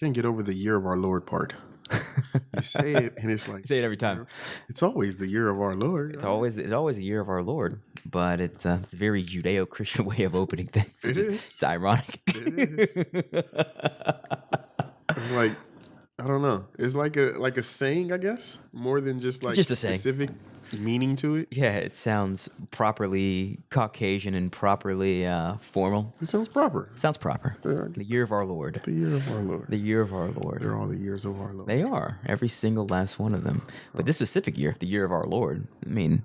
Can't get over the year of our Lord part. You say it, and it's like Say it every time. It's always the year of our Lord. It's always a year of our Lord, but it's a very Judeo-Christian way of opening things. It is. It's ironic. It is. It's like, I don't know. It's like a saying, I guess, more than just like Just a saying. specific meaning to it. Yeah, it sounds properly Caucasian and properly formal. It sounds proper. Sounds proper. The year of our Lord. The year of our Lord. The year of our Lord. They're all the years of our Lord. They are. Every single last one of them. But this specific year, the year of our Lord, I mean,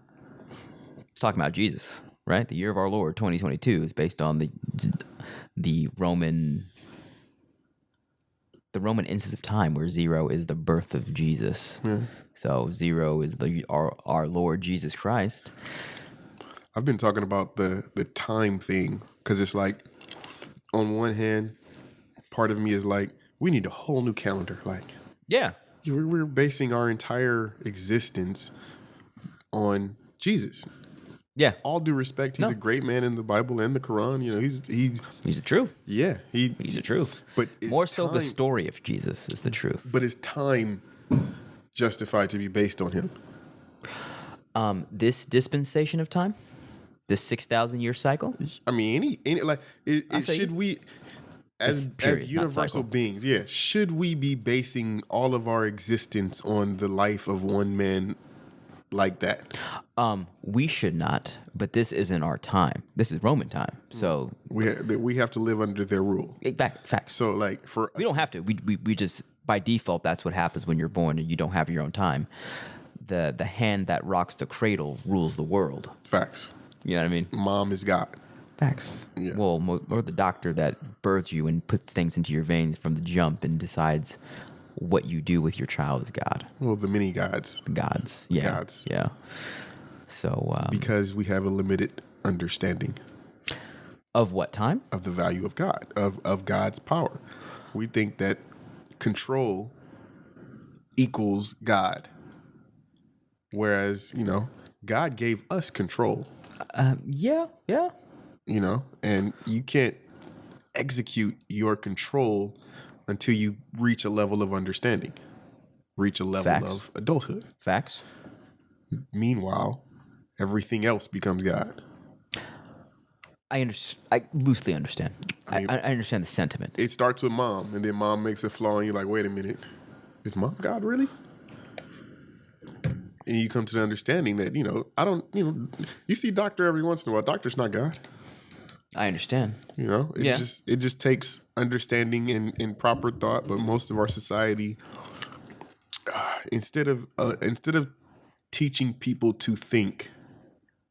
it's talking about Jesus, right? The year of our Lord, 2022, is based on the Roman instance of time where 0 is the birth of Jesus. Yeah. So 0 is our Lord Jesus Christ. I've been talking about the time thing because it's like, on one hand, part of me is like, we need a whole new calendar. Like, Yeah. we're basing our entire existence on Jesus. Yeah. All due respect, he's a great man in the Bible and the Quran. You know, he's He's the truth. yeah, He's the truth. But is More so the time- story of Jesus is the truth. But is time justified to be based on him? This dispensation of time, this 6,000-year cycle, I mean, any like, saying- should we, as period, not universal cycle. beings, should we be basing all of our existence on the life of one man like that? we should not, but this isn't our time. This is Roman time. So, We have to live under their rule. fact. So like We don't have to. We just, by default, that's what happens when you're born and you don't have your own time. The hand that rocks the cradle rules the world. facts. You know what I mean? Mom is God. Facts. Yeah. Well, or the doctor that births you and puts things into your veins from the jump and decides what you do with your child is God. Well, the many gods, Gods. Yeah. Gods. Yeah. So, because we have a limited understanding of what time? of the value of God, of God's power. We think that control equals God. Whereas, God gave us control, Yeah. and you can't execute your control until you reach a level of understanding, reach a level Facts. of adulthood. Facts. Meanwhile, everything else becomes God. I loosely understand. I mean- understand the sentiment. It starts with mom, and then mom makes a flaw, and you're like, wait a minute, is mom God really? And you come to the understanding that, you see doctor every once in a while. Doctor's not God. I understand. It just takes understanding and proper thought. But most of our society, instead of teaching people to think,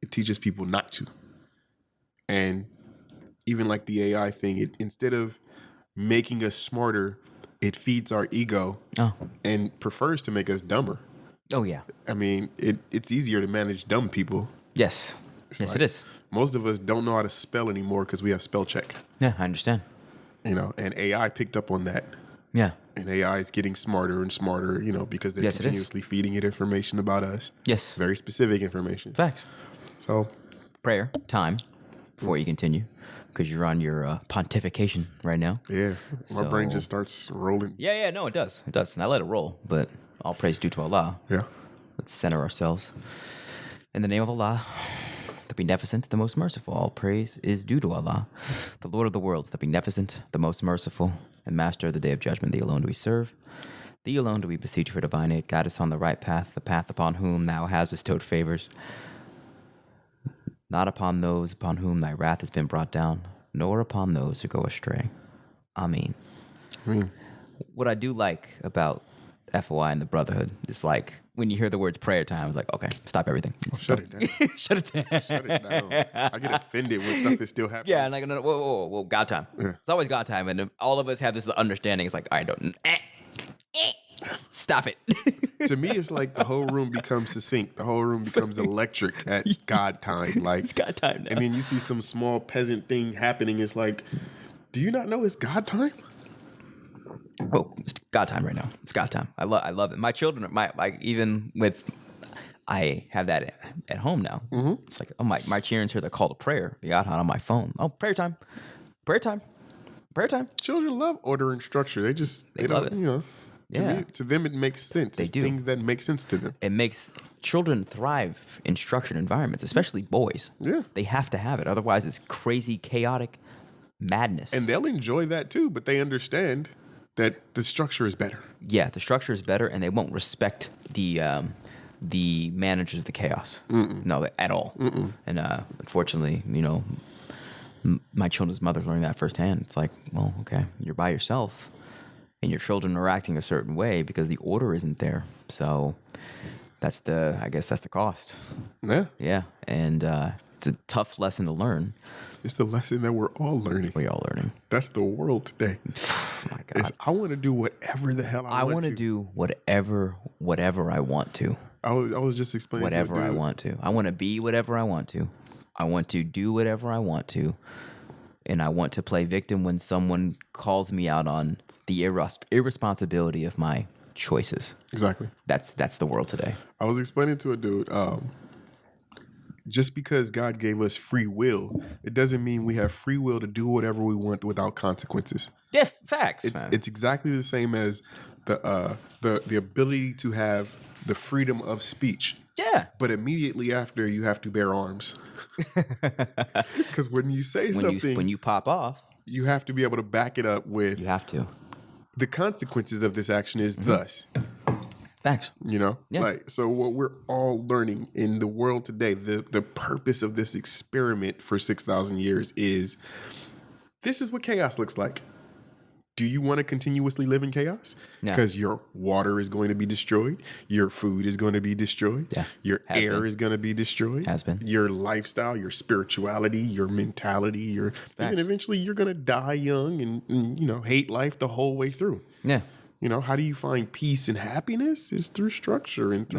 it teaches people not to. And even like the AI thing, instead of making us smarter, it feeds our ego and prefers to make us dumber. Oh, yeah. I mean, it's easier to manage dumb people. Yes. Yes, like- it is. Most of us don't know how to spell anymore because we have spell check. Yeah, I understand. And AI picked up on that. Yeah. And AI is getting smarter and smarter, because they're Yes, it is. continuously feeding it information about us. Yes. Very specific information. Facts. So, Prayer, time, before you continue, because you're on your pontification right now. yeah, my brain So- just starts rolling. Yeah, no, it does. It does. And I let it roll, but all praise due to Allah. Yeah. Let's center ourselves. In the name of Allah, the beneficent, the most merciful, all praise is due to Allah, the Lord of the worlds, the beneficent, the most merciful, and master of the day of judgment. Thee alone do we serve. Thee alone do we beseech for divine aid. Guide us on the right path, the path upon whom thou hast bestowed favors, not upon those upon whom thy wrath has been brought down, nor upon those who go astray. Amin. What I do like about FOI and the Brotherhood is like when you hear the words prayer time, it's like, okay, stop everything. Shut it down. Shut it down. Shut it down. I get offended when stuff is still happening. Yeah, and like, no, whoa, God time. It's always God time, and all of us have this understanding. It's like, all right, don't, stop it. To me, it's like the whole room becomes succinct. The whole room becomes electric at God time. Like, It's God time now. and then you see some small peasant thing happening. It's like, do you not know it's God time? Oh, it's God time right now. It's God time. I love it. My children, I have that at home now. Mm-hmm. It's like, oh my children hear the call to prayer, the adhan on my phone. Oh, prayer time, Prayer time. Children love order and structure. They love don't, it. To them, it makes sense. It's do. things that make sense to them. It makes children thrive in structured environments, especially boys. Yeah. They have to have it. Otherwise, it's crazy, chaotic madness. And they'll enjoy that too, but they understand that the structure is better. Yeah, the structure is better, and they won't respect the managers of the chaos. No, at all. And unfortunately, my children's mother's learning that firsthand. It's like, well, okay, you're by yourself, and your children are acting a certain way because the order isn't there. So I guess that's the cost. Yeah. Yeah, and it's a tough lesson to learn. It's the lesson that we're all learning. We're all learning. That's the world today. My God. I want to do whatever the hell I want to. I want to do whatever I want to. I was just explaining Whatever I want to. I want to be whatever I want to. I want to do whatever I want to. And I want to play victim when someone calls me out on the irresponsibility of my choices. Exactly. That's the world today. I was explaining to a dude, just because God gave us free will, it doesn't mean we have free will to do whatever we want without consequences. Yeah, facts. It's exactly the same as the ability to have the freedom of speech. Yeah. But immediately after, you have to bear arms. Because when you say something, when you pop off, you have to be able to back it up with. You have to. The consequences of this action is thus. Thanks. Yeah. So what we're all learning in the world today, the purpose of this experiment for 6,000 years is this is what chaos looks like. Do you want to continuously live in chaos? Because your water is going to be destroyed. Your food is going to be destroyed. Yeah. Your air is going to be destroyed. Has been. Your lifestyle, your spirituality, your mentality, and eventually you're going to die young and hate life the whole way through. Yeah. How do you find peace and happiness? Is through structure and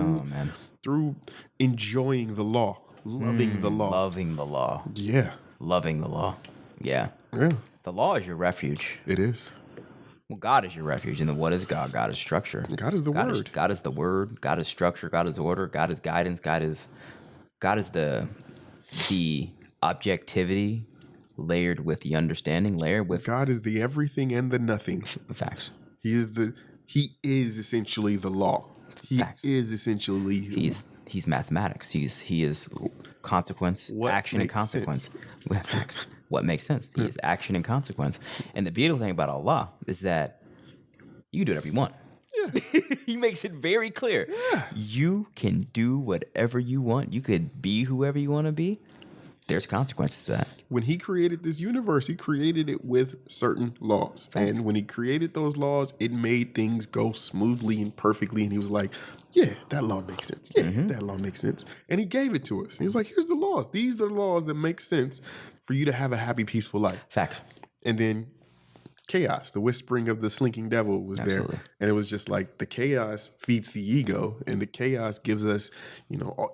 through enjoying the law, loving the law. Loving the law. Yeah. Loving the law. Yeah. Yeah. The law is your refuge. It is. Well, God is your refuge. And then what is God? God is structure. God is the word. God is the word. God is structure. God is order. God is guidance. God is the objectivity layered with the understanding, layered with God is the everything and the nothing. Facts. He is essentially the law. He Facts. is essentially He's mathematics. He is consequence, action, and consequence. Facts. What makes sense? He is action and consequence. And the beautiful thing about Allah is that you can do whatever you want. Yeah. He makes it very clear. Yeah. You can do whatever you want. You could be whoever you want to be. There's consequences to that. When he created this universe, he created it with certain laws. Thanks. And when he created those laws, it made things go smoothly and perfectly. And he was like, yeah, that law makes sense. Yeah, that law makes sense. And he gave it to us. He was like, here's the laws. These are the laws that make sense for you to have a happy, peaceful life. Facts. And then chaos, the whispering of the slinking devil was there. And it was just like the chaos feeds the ego, and the chaos gives us,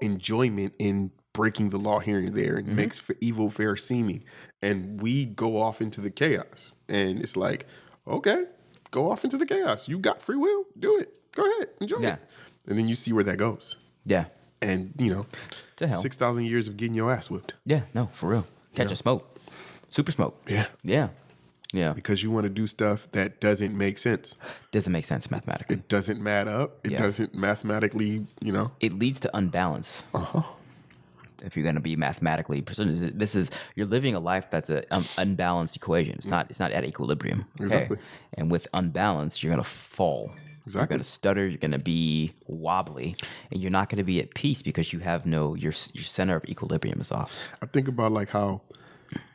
enjoyment in breaking the law here and there, and makes evil fair seeming. And we go off into the chaos. And it's like, okay, go off into the chaos. You got free will. Do it. Go ahead. Enjoy it. And then you see where that goes. Yeah. And, to hell. 6,000 years of getting your ass whipped. Yeah, no, for real. Catch a smoke. Super smoke. Yeah. Yeah. Yeah. Because you want to do stuff that doesn't make sense. Doesn't make sense mathematically. It doesn't add up. It doesn't mathematically, It leads to unbalance. Uh-huh. If you're going to be mathematically precision, you're living a life that's an unbalanced equation. It's not at equilibrium. Okay? Exactly. And with unbalance, you're going to fall. Exactly. You're going to stutter. You're going to be wobbly, and you're not going to be at peace because you have your center of equilibrium is off. I think about like how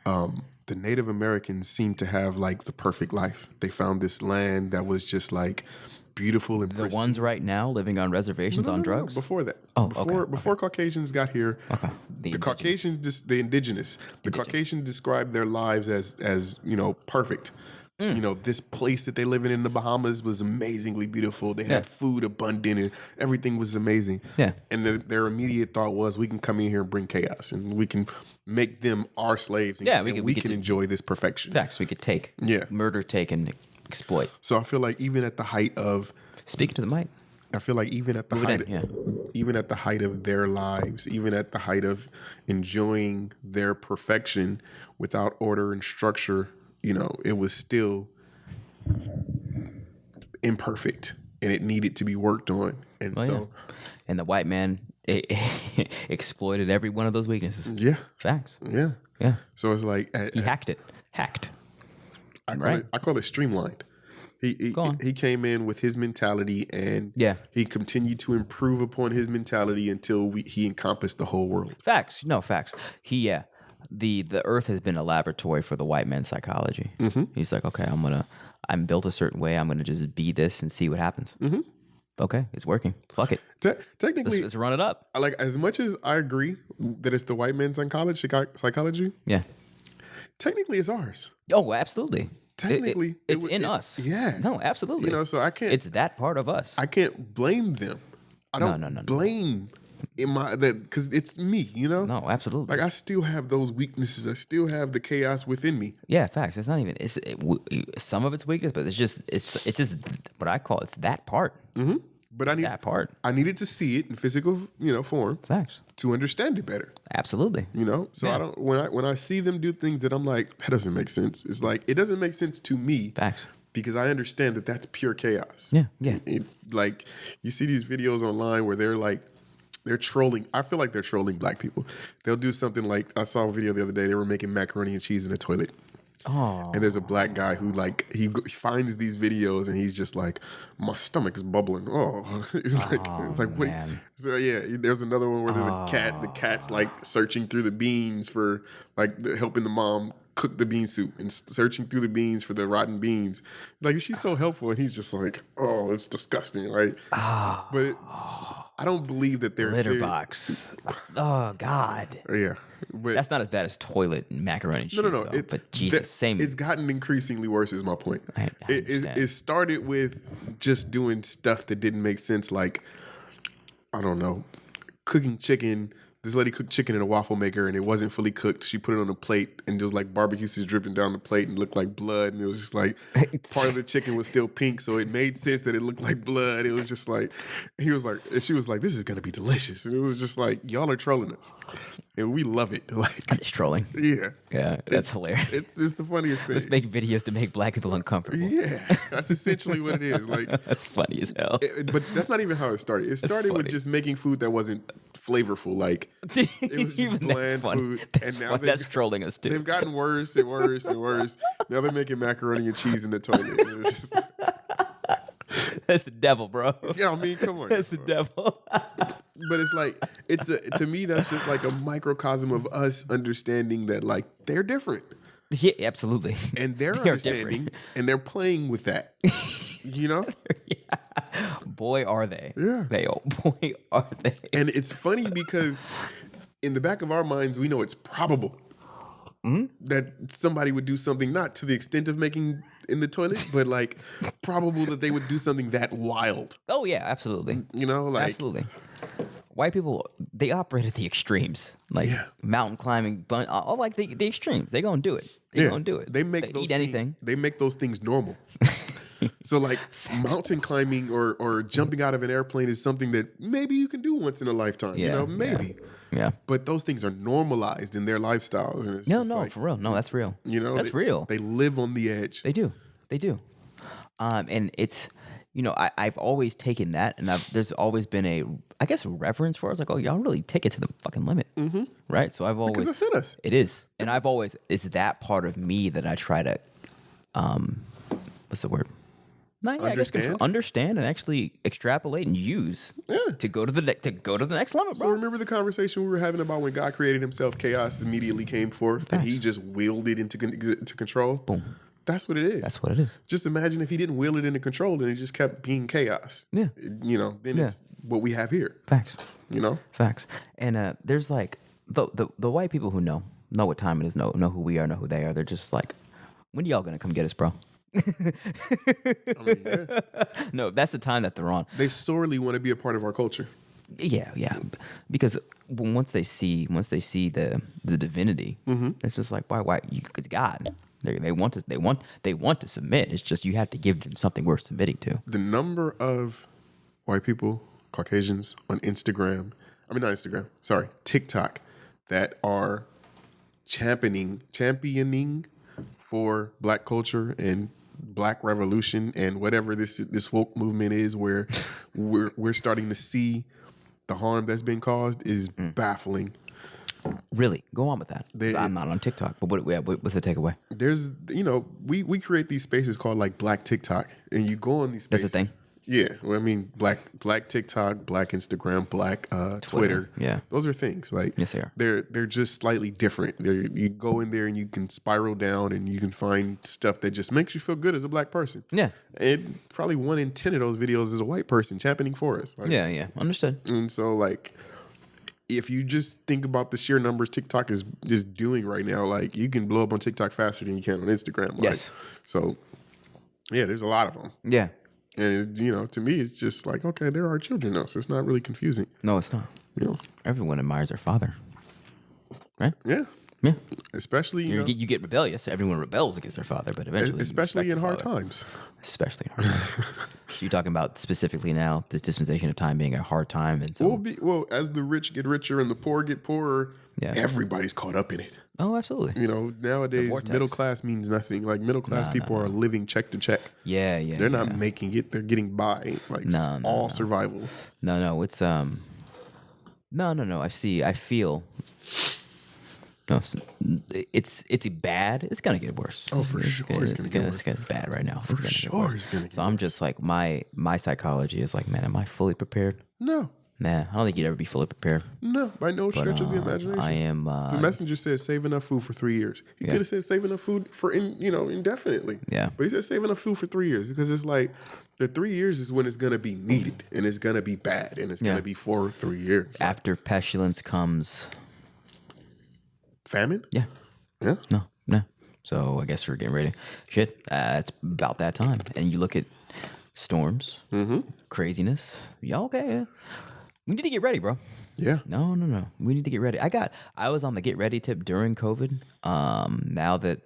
the Native Americans seem to have like the perfect life. They found this land that was just like beautiful and pristine. The ones right now living on reservations on drugs? No, before that. Oh, before Caucasians got here. Okay. The Caucasians, the indigenous. The Caucasians described their lives as perfect. This place that they live in the Bahamas was amazingly beautiful. They had food abundant and everything was amazing. Yeah. And their immediate thought was, we can come in here and bring chaos and we can make them our slaves. And we can enjoy this perfection. Facts. We could take. Yeah. Murder, take, and exploit. So I feel like even at the height of... Speaking to the mic. I feel like even at the height of their lives, even at the height of enjoying their perfection without order and structure, it was still imperfect and it needed to be worked on. And and the white man exploited every one of those weaknesses. Yeah. Facts. Yeah. Yeah. So it's like He hacked it. I call it streamlined. He came in with his mentality, and he continued to improve upon his mentality until he encompassed the whole world. Facts. No, facts. The earth has been a laboratory for the white man's psychology. Mm-hmm. He's like, okay, I'm built a certain way. I'm going to just be this and see what happens. Mm-hmm. Okay, it's working. Fuck it. Technically, let's run it up. Like, as much as I agree that it's the white man's psychology. Yeah. Technically, it's ours. Oh, absolutely. Technically, it's in us. Yeah. No, absolutely. So I can't. It's that part of us. I can't blame them. I don't blame because it's me. No, absolutely. Like, I still have those weaknesses. I still have the chaos within me. Yeah, facts. It's not even. Some of it's weakness, but it's just what I call it's that part. Mm-hmm. But that part. I needed to see it in physical, form. Facts. To understand it better. Absolutely. So I don't when I see them do things that I'm like, that doesn't make sense. It's like, it doesn't make sense to me. Facts. Because I understand that that's pure chaos. Yeah. Yeah. Like, you see these videos online where they're trolling. I feel like they're trolling black people. They'll do something like, I saw a video the other day. They were making macaroni and cheese in the toilet. Oh. And there's a black guy who, like, he finds these videos and he's just like, my stomach is bubbling. Oh, it's like, wait. Man. So yeah, there's another one where there's a cat. The cat's like searching through the beans for helping the mom cook the bean soup and searching through the beans for the rotten beans. Like, she's so helpful, and he's just like, oh, it's disgusting, right? But I don't believe that they're litter box. Oh God. Yeah, but that's not as bad as toilet and macaroni and cheese. No. But Jesus, same. It's gotten increasingly worse. Is my point. It started with just doing stuff that didn't make sense, like, I don't know, cooking chicken. This lady cooked chicken in a waffle maker and it wasn't fully cooked. She put it on a plate and there was like barbecue sauce dripping down the plate and it looked like blood. And it was just like, part of the chicken was still pink. So it made sense that it looked like blood. It was just like, she was like, this is going to be delicious. And it was just like, y'all are trolling us. And we love it. Like, it's trolling. Yeah. Yeah, that's hilarious. It's the funniest thing. Let's make videos to make black people uncomfortable. Yeah, that's essentially what it is. Like, that's funny as hell. But that's not even how it started. It started with just making food that wasn't flavorful. Like, it was just bland food. And now that's trolling us too. They've gotten worse and worse and worse. Now they're making macaroni and cheese in the toilet. It's just, that's the devil, bro. Yeah, I mean, come on. That's the devil. But it's like, to me, that's just like a microcosm of us understanding that, like, they're different. Yeah, absolutely. And they're understanding different. And they're playing with that. Yeah. Boy, are they. Yeah. Boy, are they. And it's funny because in the back of our minds, we know it's probable that somebody would do something, not to the extent of making in the toilet, but like probable that they would do something that wild. Oh yeah, absolutely. Like, absolutely. White people, they operate at the extremes, like mountain climbing, all like the extremes. They gonna do it. They gonna do it. They eat anything. They make those things normal. So like mountain climbing or jumping out of an airplane is something that maybe you can do once in a lifetime. Maybe. Yeah. But those things are normalized in their lifestyles. And it's no, for real. No, that's real. That's real. They live on the edge. They do. And it's, I've always taken that, and there's always been a reverence for it. It's like, oh, y'all really take it to the fucking limit. Mm-hmm. Right? So I've always. Because that's in us. It is. And it's that part of me that I try to, what's the word? Understand and actually extrapolate and use to go to the next limit, bro. So remember the conversation we were having about when God created himself, chaos immediately came forth, and he just willed it into control? Boom. That's what it is. That's what it is. Just imagine if he didn't will it into control and it just kept being chaos. Yeah. Then it's what we have here. Facts. Facts. And there's like the white people who know what time it is, know who we are, know who they are. They're just like, when y'all gonna come get us, bro? No, that's the time that they're on. They sorely want to be a part of our culture. Yeah, because once they see the divinity, it's just like why it's God. They want to submit. It's just you have to give them something worth submitting to. The number of white people, Caucasians on TikTok, that are championing for Black culture and Black revolution and whatever this woke movement is, where we're starting to see the harm that's been caused, is baffling. Really, go on with that. 'Cause I'm not on TikTok, but what's the takeaway? There's, we create these spaces called like Black TikTok, and you go on these spaces. That's a thing? Yeah, well, I mean, Black TikTok, Black Instagram, Black Twitter. Yeah, those are things. Like, yes, they are. They're just slightly different. You go in there and you can spiral down, and you can find stuff that just makes you feel good as a Black person. Yeah, and probably 1 in 10 of those videos is a white person championing for us. Like, yeah, understood. And so, like, if you just think about the sheer numbers TikTok is just doing right now, like, you can blow up on TikTok faster than you can on Instagram. Like, yes. So, yeah, there's a lot of them. Yeah. And, to me, it's just like, okay, there are children now, so it's not really confusing. No, it's not. Everyone admires their father. Right? Yeah. Yeah. Especially, you get rebellious. Everyone rebels against their father, but eventually... Especially in hard times. Especially in hard times. So you're talking about specifically now, this dispensation of time being a hard time. And so... Well, as the rich get richer and the poor get poorer, everybody's caught up in it. Oh, absolutely. Nowadays, middle class means nothing. Like, middle class people are living check to check. Yeah. They're not making it. They're getting by. Like, all survival. No. It's, no. I feel... No, it's bad. It's gonna get worse. Oh, for sure, it's gonna get worse. It's bad right now. For sure, it's gonna get worse. So I'm just like, my psychology is like, man, am I fully prepared? No. Nah, I don't think you'd ever be fully prepared. No, by no stretch of the imagination. I am. The messenger said save enough food for 3 years. He could have said save enough food for indefinitely. Yeah. But he said save enough food for 3 years, because it's like the 3 years is when it's gonna be needed, and it's gonna be bad, and it's gonna be for 3 years. After pestilence comes famine. Yeah. Yeah. No. So I guess we're getting ready. Shit, it's about that time. And you look at storms, craziness. Yeah, okay. Yeah. We need to get ready, bro. Yeah. No. We need to get ready. I was on the get ready tip during COVID. Now that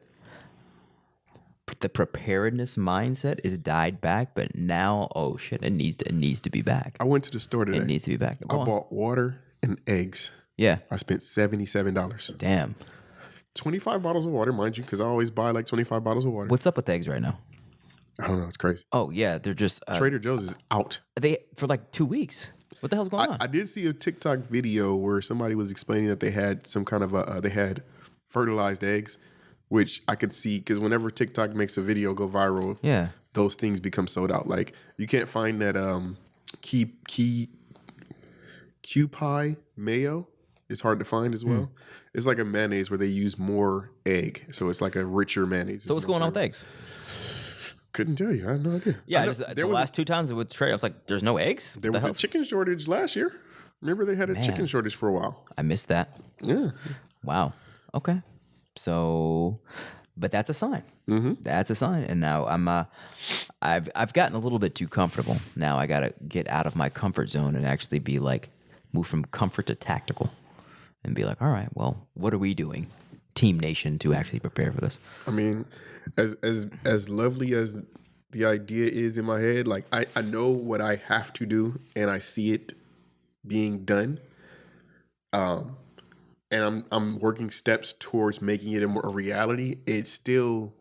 the preparedness mindset is died back, but now, oh shit, it needs to be back. I went to the store today. It needs to be back. I bought water and eggs. Yeah. I spent $77. Damn. 25 bottles of water, mind you, because I always buy like 25 bottles of water. What's up with eggs right now? I don't know. It's crazy. Oh yeah, they're just Trader Joe's is out. They for like 2 weeks. What the hell's going on? I did see a TikTok video where somebody was explaining that they had some kind of they had fertilized eggs, which I could see, because whenever TikTok makes a video go viral, those things become sold out. Like, you can't find that Q pie mayo. It's hard to find as well. It's like a mayonnaise where they use more egg, so it's like a richer mayonnaise. So what's going on with eggs? Couldn't tell you. I have no idea. Yeah, the last 2 times with Trey, I was like, "There's no eggs." There was a chicken shortage last year. Remember, they had a chicken shortage for a while. I missed that. Yeah. Wow. Okay. So, but that's a sign. That's a sign. And now I've gotten a little bit too comfortable. Now I got to get out of my comfort zone and actually be like, move from comfort to tactical, and be like, all right, well, what are we doing, Team Nation, to actually prepare for this? I mean, as lovely as the idea is in my head, like, I know what I have to do, and I see it being done. And I'm working steps towards making it a reality. It's still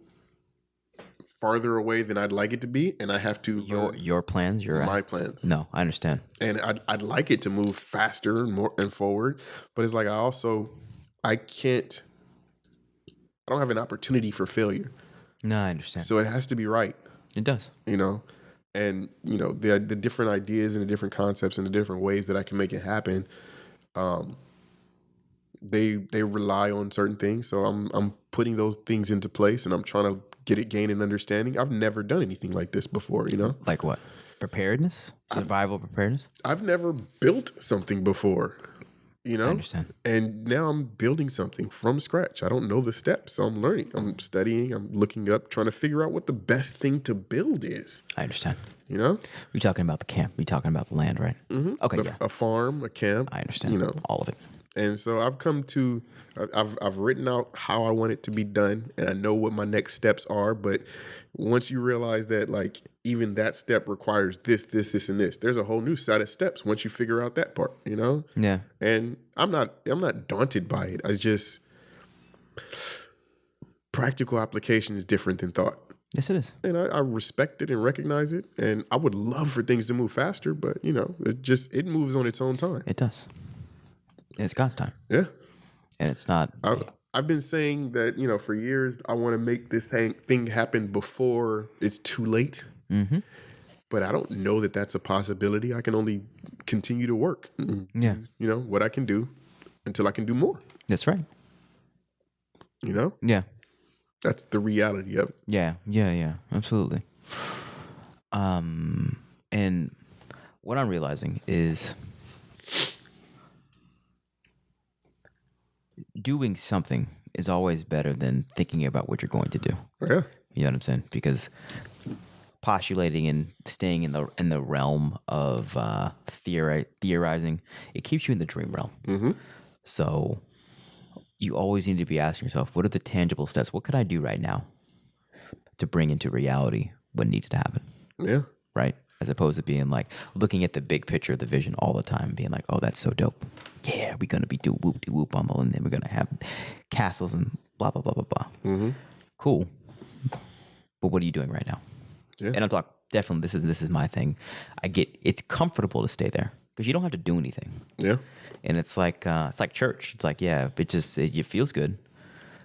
farther away than I'd like it to be, and I have to your plans, my plans. No, I understand. And I'd like it to move faster and more and forward, but it's like I don't have an opportunity for failure. No, I understand. So it has to be right. It does. And the different ideas and the different concepts and the different ways that I can make it happen. They rely on certain things, so I'm putting those things into place, and I'm trying to gain an understanding. I've never done anything like this before, Like what? Preparedness? Survival preparedness? I've never built something before, I understand. And now I'm building something from scratch. I don't know the steps, so I'm learning. I'm studying. I'm looking up, trying to figure out what the best thing to build is. I understand. You're talking about the camp. You're talking about the land, right? Mm-hmm. Okay, a farm, a camp. I understand. All of it. And so I've written out how I want it to be done, and I know what my next steps are. But once you realize that, like, even that step requires this, and this, there's a whole new set of steps once you figure out that part, Yeah. And I'm not daunted by it. practical application is different than thought. Yes, it is. And I respect it and recognize it. And I would love for things to move faster, but it moves on its own time. It does. And it's God's time. Yeah. And it's not. I've been saying that, for years, I want to make this thing happen before it's too late. Mm-hmm. But I don't know that that's a possibility. I can only continue to work. Yeah. What I can do until I can do more. That's right. Yeah. That's the reality of it. Yeah. Absolutely. And what I'm realizing is doing something is always better than thinking about what you're going to do. Yeah. You know what I'm saying? Because postulating and staying in the realm of theorizing, it keeps you in the dream realm. Mm-hmm. So you always need to be asking yourself, what are the tangible steps? What could I do right now to bring into reality what needs to happen? Yeah. Right? As opposed to being like looking at the big picture of the vision all the time, being like, oh, that's so dope. Yeah, we're going to be do whoop-de-whoop on the, and then we're going to have castles and blah, blah, blah, blah, blah. Mm-hmm. Cool. But what are you doing right now? Yeah. And I'm talking, definitely, this is my thing. It's comfortable to stay there because you don't have to do anything. Yeah. And it's like church. It's like, yeah, it feels good.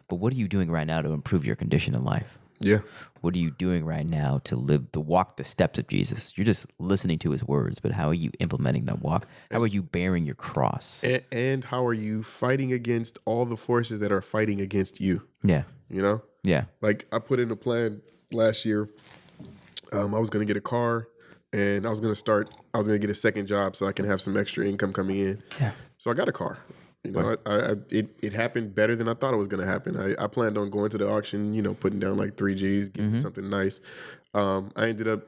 But what are you doing right now to improve your condition in life? Yeah. What are you doing right now to walk the steps of Jesus? You're just listening to his words, but how are you implementing that walk? How are you bearing your cross? And how are you fighting against all the forces that are fighting against you? Yeah. Yeah. Like I put in a plan last year. I was going to get a car and I was going to get a second job so I can have some extra income coming in. Yeah. So I got a car. It happened better than I thought it was going to happen. I planned on going to the auction, putting down like 3 G's, getting something nice. I ended up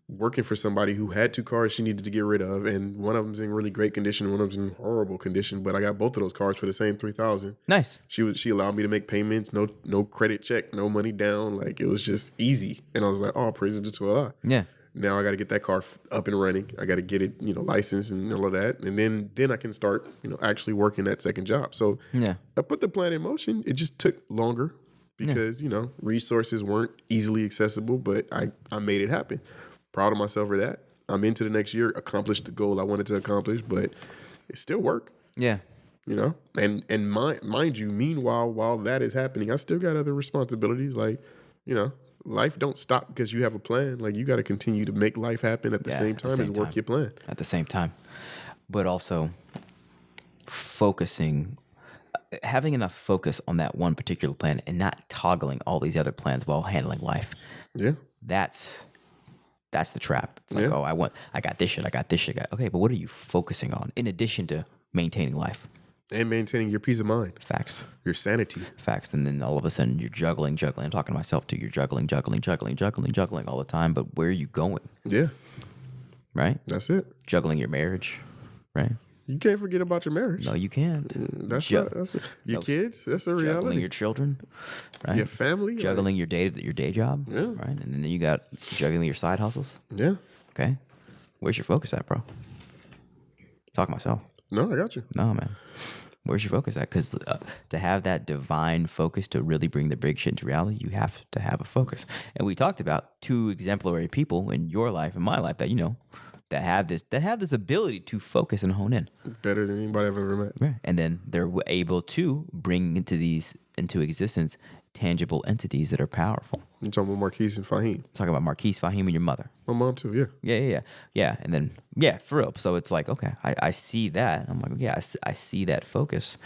working for somebody who had 2 cars she needed to get rid of, and one of them's in really great condition, one of them's in horrible condition. But I got both of those cars for the same $3,000. Nice. She allowed me to make payments, no credit check, no money down. Like it was just easy, and I was like, oh, praise to Allah. Yeah. Now I got to get that car up and running. I got to get it, licensed and all of that, and then I can start, actually working that second job. So Yeah. I put the plan in motion. It just took longer because resources weren't easily accessible, but I made it happen. Proud of myself for that. I'm into the next year, accomplished the goal I wanted to accomplish, but it still worked. Yeah. And mind you, meanwhile, while that is happening, I still got other responsibilities. Like, life don't stop because you have a plan. Like you got to continue to make life happen at the same time as work your plan. At the same time. But also having enough focus on that one particular plan and not toggling all these other plans while handling life. Yeah. That's the trap. It's like, I got this shit. Okay, but what are you focusing on in addition to maintaining life? And maintaining your peace of mind. Facts. Your sanity. Facts. And then all of a sudden you're juggling. I'm talking to myself too. You're juggling all the time. But where are you going? Yeah. Right? That's it. Juggling your marriage. Right? You can't forget about your marriage. No, you can't. That's your kids. That's a reality. Juggling your children. Right? Your family. Juggling your day job. Yeah. Right? And then you got juggling your side hustles. Yeah. Okay. Where's your focus at, bro? Talk to myself. No, I got you. No, man. Where's your focus at? Because to have that divine focus to really bring the big shit into reality, you have to have a focus. And we talked about 2 exemplary people in your life and my life that that have this ability to focus and hone in. Better than anybody I've ever met. Right. And then they're able to bring into existence tangible entities that are powerful. You're talking about Marquise and Fahim. Talking about Marquise, Fahim, and your mother. My mom too, yeah. Yeah. And then, for real. So it's like, okay, I see that. I'm like, yeah, I see that focus.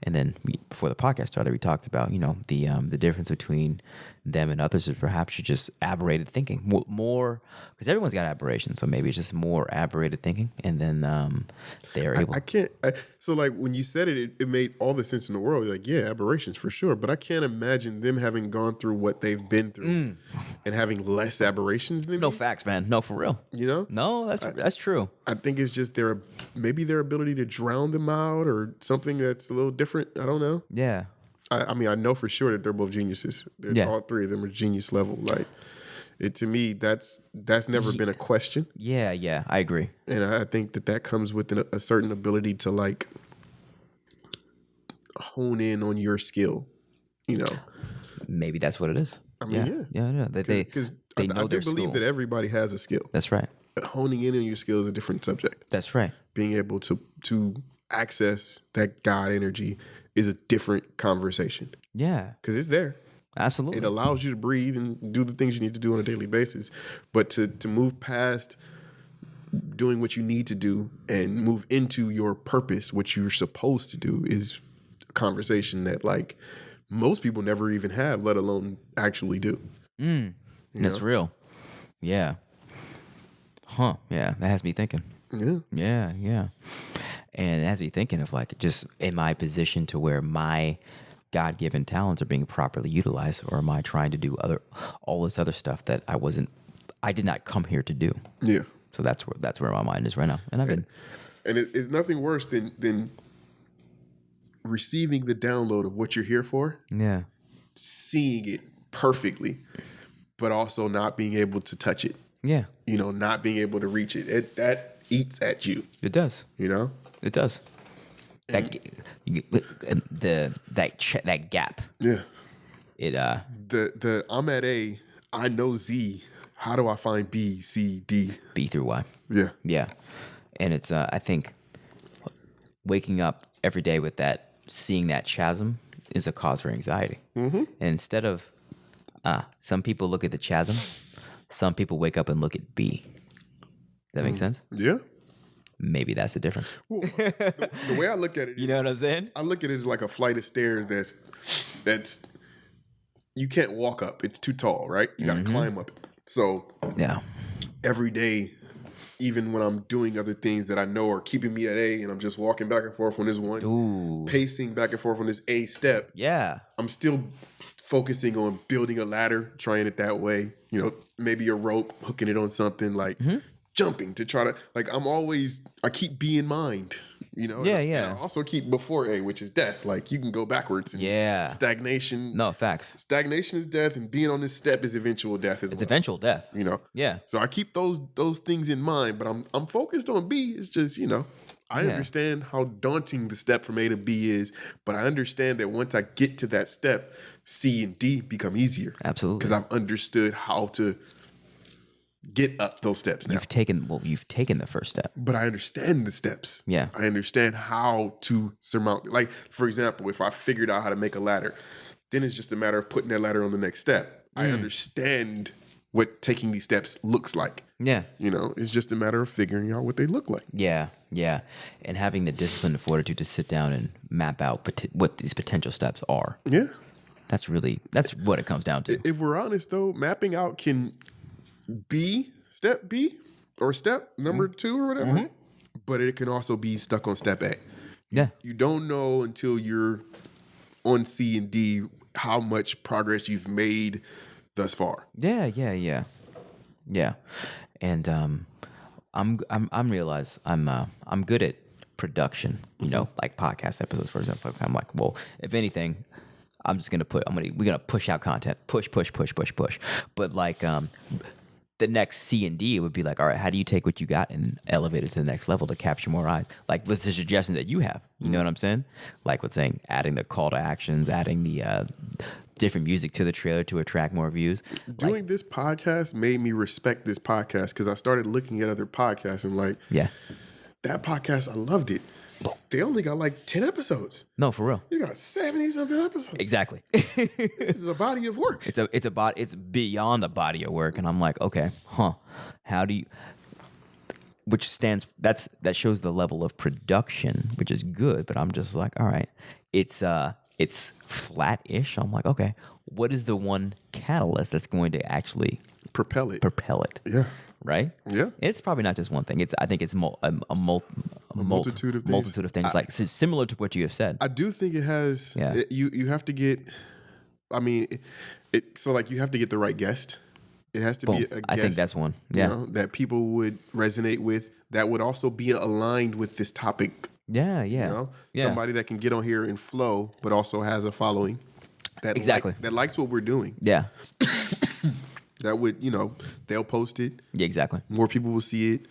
And then before the podcast started, we talked about, the difference between them and others is perhaps just aberrated thinking. More, because everyone's got aberrations. So maybe it's just more aberrated thinking. And then they're able. So like when you said it made all the sense in the world. Like, yeah, aberrations for sure. But I can't imagine them having gone through what they've been through and having less aberrations than No me. facts, man. No, for real. No, that's true. I think it's just their ability to drown them out or something that's a little different. I don't know. Yeah. I mean, I know for sure that they're both geniuses. All 3 of them are genius level. Like, to me, that's never been a question. Yeah, I agree. And I think that comes with a certain ability to like hone in on your skill. maybe that's what it is. I mean, yeah. Because They I know do their believe skill. that everybody has a skill. That's right. Honing in on your skill is a different subject. That's right. Being able to access that God energy is a different conversation Yeah, because it's there. absolutely. It allows you to breathe and do the things you need to do on a daily basis. But to move past doing what you need to do and move into your purpose, what you're supposed to do, is a conversation that like most people never even have, let alone actually do. That's real. Yeah. Huh. Yeah. That has me thinking. Yeah. Yeah. And it has me thinking of like just in my position to where my God-given talents are being properly utilized, or am I trying to do all this other stuff that I did not come here to do. Yeah. So that's where my mind is right now. And I've been. And it's nothing worse than receiving the download of what you're here for, Yeah. seeing it perfectly, but also not being able to touch it. Yeah. Not being able to reach it. That eats at you. It does. It does. That gap. Yeah. It The I'm at A, I know Z. How do I find B, C, D? B through Y. Yeah. Yeah. And it's I think waking up every day with that, seeing that chasm is a cause for anxiety. Mm-hmm. And instead of some people look at the chasm, some people wake up and look at B. Does that make sense? Yeah. Maybe that's the difference. Well, the way I look at it, You know what I'm saying? I look at it as like a flight of stairs that's you can't walk up. It's too tall, right? You got to climb up it. So Yeah. every day, even when I'm doing other things that I know are keeping me at A, and I'm just walking back and forth on this one, Ooh. pacing back and forth on this A step, Yeah. I'm still focusing on building a ladder, trying it that way. Maybe a rope, hooking it on something, like jumping to try to, like, I keep B in mind, Yeah, and yeah. I also keep before A, which is death. Like, you can go backwards. And Yeah. Stagnation. No, facts. Stagnation is death, and being on this step is eventual death as well. It's eventual death. Yeah. So I keep those things in mind, but I'm focused on B. It's just, I understand how daunting the step from A to B is, but I understand that once I get to that step, C and D become easier. Absolutely. Because I've understood how to get up those steps now. You've taken the first step. But I understand the steps. Yeah. I understand how to surmount. Like, for example, if I figured out how to make a ladder, then it's just a matter of putting that ladder on the next step. I understand what taking these steps looks like. Yeah. It's just a matter of figuring out what they look like. Yeah. And having the discipline and fortitude to sit down and map out what these potential steps are. Yeah. That's what it comes down to. If we're honest, though, mapping out can be step B or step number 2 or whatever, but it can also be stuck on step A. Yeah. You don't know until you're on C and D how much progress you've made thus far. Yeah. And I'm realize I'm good at production, like podcast episodes, for example. I'm like, well, if anything, we're gonna push out content, push. But like the next C and D would be like, all right, how do you take what you got and elevate it to the next level to capture more eyes? Like with the suggestion that you have, you know what I'm saying? Like with saying adding the call to actions, adding the different music to the trailer to attract more views. Doing this podcast made me respect this podcast because I started looking at other podcasts and like, yeah, that podcast, I loved it. They only got like 10 episodes. No, for real. You got 70-something episodes. Exactly. This is a body of work. It's beyond a body of work, and I'm like, okay, how do you? That shows the level of production, which is good. But I'm just like, all right, it's flat-ish. I'm like, okay, what is the one catalyst that's going to actually propel it? Yeah. Right? Yeah. It's probably not just one thing. I think it's a multitude of things. Multitude of things, like similar to what you have said. I do think it has. Yeah. You have to get. I mean, so like you have to get the right guest. It has to be a guest. I think that's one. Yeah. That people would resonate with. That would also be aligned with this topic. Yeah. Yeah. Somebody that can get on here and flow, but also has a following. Exactly. That likes what we're doing. Yeah. That would, they'll post it. Yeah, exactly. More people will see it.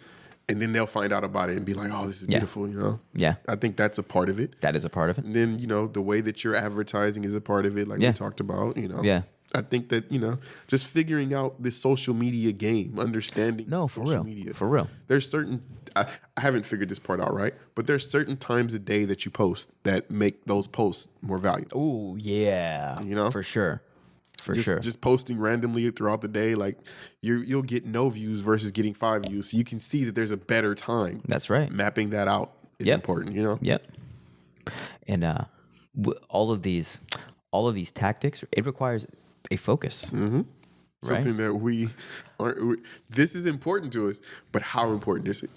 and then they'll find out about it and be like, oh, this is beautiful, you know? Yeah. I think that's a part of it. That is a part of it. And then, you know, the way that you're advertising is a part of it, like we talked about, you know. Yeah. I think that, you know, just figuring out this social media game, understanding social media. For real. There's certain, I haven't figured this part out, right? But there's certain times a day that you post that make those posts more valuable. Oh, yeah. You know? For sure. Just posting randomly throughout the day, like you'll get no views versus getting 5 views. So you can see that there's a better time. That's right. Mapping that out is important, you know? Yep. And all of these tactics, it requires a focus. Mm-hmm. Right? Something that we this is important to us, but how important is it?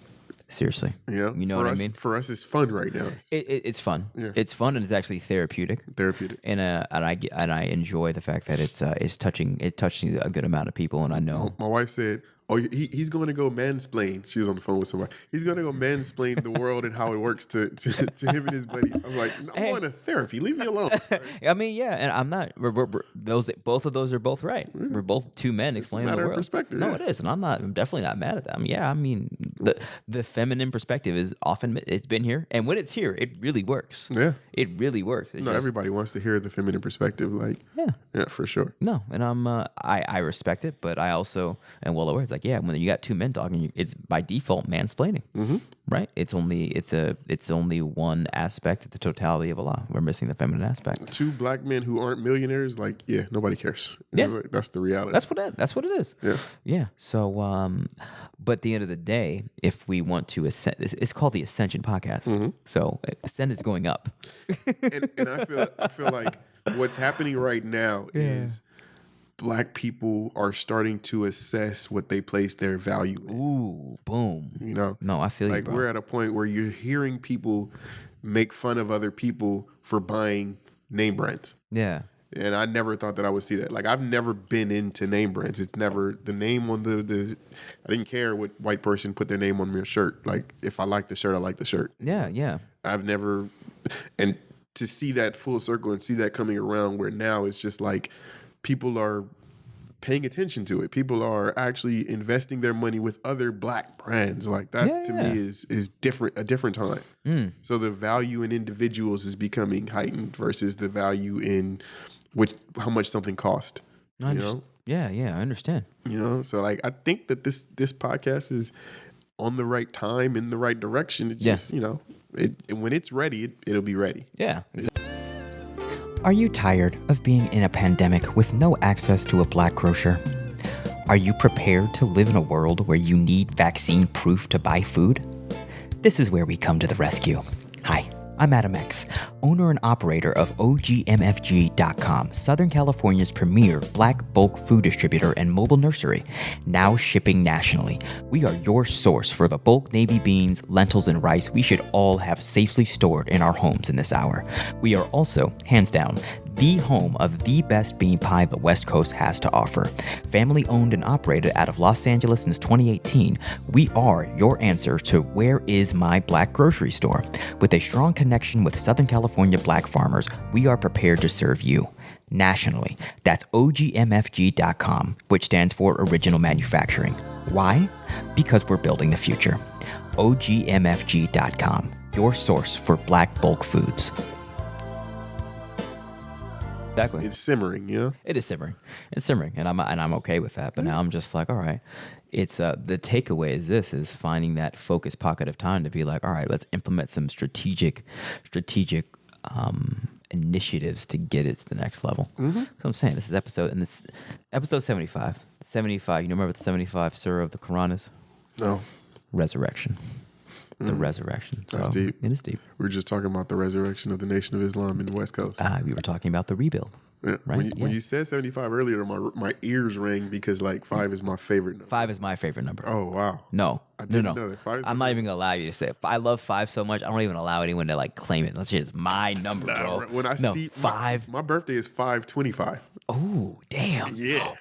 Seriously. You know what I mean? For us, it's fun right now. It's fun. Yeah. It's fun, and it's actually therapeutic. And I enjoy the fact that it's touching a good amount of people, and I know. My wife said, "Oh, he's going to go mansplain." She was on the phone with somebody. He's going to go mansplain the world and how it works to him and his buddy. I was like, "I'm going to therapy. Leave me alone." Right? I mean, yeah, and I'm not. Both of those are both right. We're both two men explaining the world. It's a matter of perspective. No, it is, and I'm definitely not mad at that. Yeah, I mean, the feminine perspective is often it's been here, and when it's here, it really works. Yeah, it really works. Everybody wants to hear the feminine perspective. Like, yeah, for sure. No, and I respect it, but I also am well aware. It's like, yeah, when you got two men talking, it's by default mansplaining, right? It's only one aspect of the totality of Allah. We're missing the feminine aspect. Two black men who aren't millionaires, like, yeah, nobody cares. Like, that's the reality. That's what it is. Yeah. So, but at the end of the day, if we want to ascend, it's called the Ascension Podcast. So ascend is going up. and I feel like what's happening right now is Black people are starting to assess what they place their value in. Ooh, boom. You know? No, I feel you, like, bro. we're at a point where you're hearing people make fun of other people for buying name brands. Yeah. And I never thought that I would see that. Like, I've never been into name brands. It's never the name on the I didn't care what white person put their name on their shirt. Like, if I like the shirt, I like the shirt. Yeah. I've never, and to see that full circle and see that coming around where now it's just like people are paying attention to it. People are actually investing their money with other Black brands. Like, that to me is different, a different time. So the value in individuals is becoming heightened versus the value in how much something cost. You know? Yeah, I understand. You know, so like, I think that this podcast is on the right time, in the right direction. It's just, you know, when it's ready, it'll be ready. Yeah. Are you tired of being in a pandemic with no access to a Black grocer? Are you prepared to live in a world where you need vaccine proof to buy food? This is where we come to the rescue. Hi, I'm Adam X, owner and operator of OGMFG.com, Southern California's premier Black bulk food distributor and mobile nursery, now shipping nationally. We are your source for the bulk navy beans, lentils, and rice we should all have safely stored in our homes in this hour. We are also, hands down, the home of the best bean pie the West Coast has to offer. Family owned and operated out of Los Angeles since 2018, we are your answer to where is my Black grocery store. With a strong connection with Southern California Black farmers, we are prepared to serve you nationally. That's OGMFG.com, which stands for Original Manufacturing. Why? Because we're building the future. OGMFG.com, your source for Black bulk foods. Exactly. It's simmering, you know? It is simmering. It's simmering, and I'm okay with that. But now I'm just like, all right. It's the takeaway is finding that focused pocket of time to be like, all right, let's implement some strategic initiatives to get it to the next level. So I'm saying this is episode 75. 75. You remember what the 75 surah of the Quran is? No. Resurrection. The resurrection. So that's deep. It is deep. We were just talking about the resurrection of the Nation of Islam in the West Coast. We were talking about the rebuild. Yeah. Right? When you said 75 earlier, my ears rang because like 5 is my favorite number. 5 is my favorite number. Oh, wow. No. I didn't know that. 5 is I'm not even going to allow you to say it. I love 5 so much, I don't even allow anyone to like claim it. That's just my number, bro. When I see 5. My birthday is 5/25. Oh, damn. Yeah.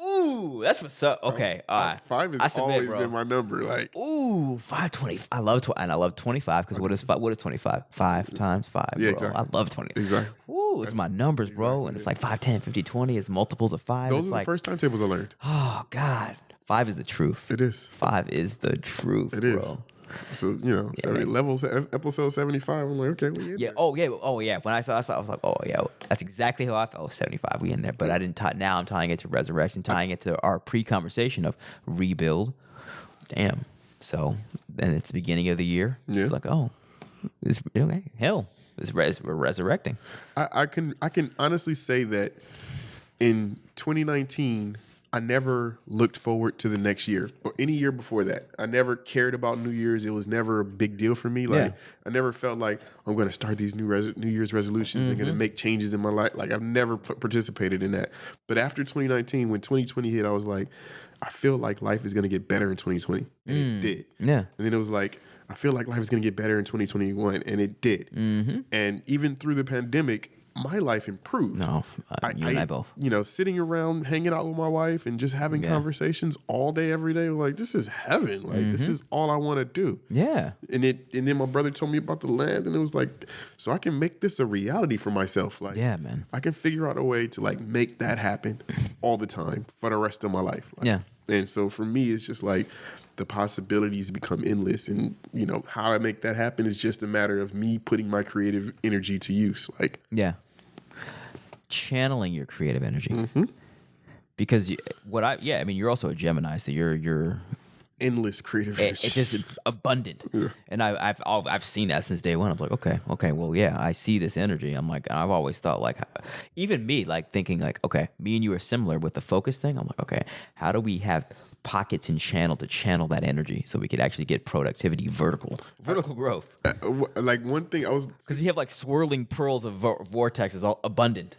Ooh, that's what's up. Okay, all right. 5 has always been my number. Like, ooh, 520. I love and I love 25 because what is 25? 5 times 5. Yeah, bro. exactly. I love 20. Exactly. Ooh, it's my numbers, bro. And it's like 5, 10, 50, 20. It's multiples of 5. Those it's are like, the first timetables I learned. oh God. 5 is the truth. It is. 5 is the truth, It is. bro. So, you know, episode 75. I'm like, okay, we in Yeah. there. Oh yeah. When I saw, I was like, oh yeah, that's exactly how I felt. 75, we in there. But I didn't. Now I'm tying it to resurrection, tying it to our pre-conversation of rebuild. Damn. So then it's the beginning of the year. Yeah. It's like, oh, it's okay. Hell, we're resurrecting. I can honestly say that in 2019, I never looked forward to the next year or any year before that. I never cared about New Year's. It was never a big deal for me. Like I never felt like I'm going to start these New Year's resolutions and going to make changes in my life. Like I've never participated in that. But after 2019, when 2020 hit, I was like, I feel like life is going to get better in 2020, and it did. Yeah. And then it was like, I feel like life is going to get better in 2021, and it did. And even through the pandemic, my life improved. No, you and I both. You know, sitting around, hanging out with my wife and just having conversations all day, every day. Like, this is heaven. Like, this is all I want to do. Yeah. And then my brother told me about the land, and it was like, so I can make this a reality for myself. Like, Yeah, man. I can figure out a way to like make that happen all the time for the rest of my life. Like, Yeah. And so for me, it's just like the possibilities become endless, and you know how I make that happen is just a matter of me putting my creative energy to use. Like, Yeah. Channeling your creative energy. Because I mean, you're also a Gemini, so you're endless creative energy. it's just abundant. And I've seen that since day one. I'm like, okay, well, yeah, I see this energy. I'm like, I've always thought like, even me, like thinking like, okay, me and you are similar with the focus thing. I'm like, okay, how do we have pockets and channel to channel that energy so we could actually get productivity, vertical growth? Like one thing I was, Because we have like swirling pearls of vortexes, all abundant,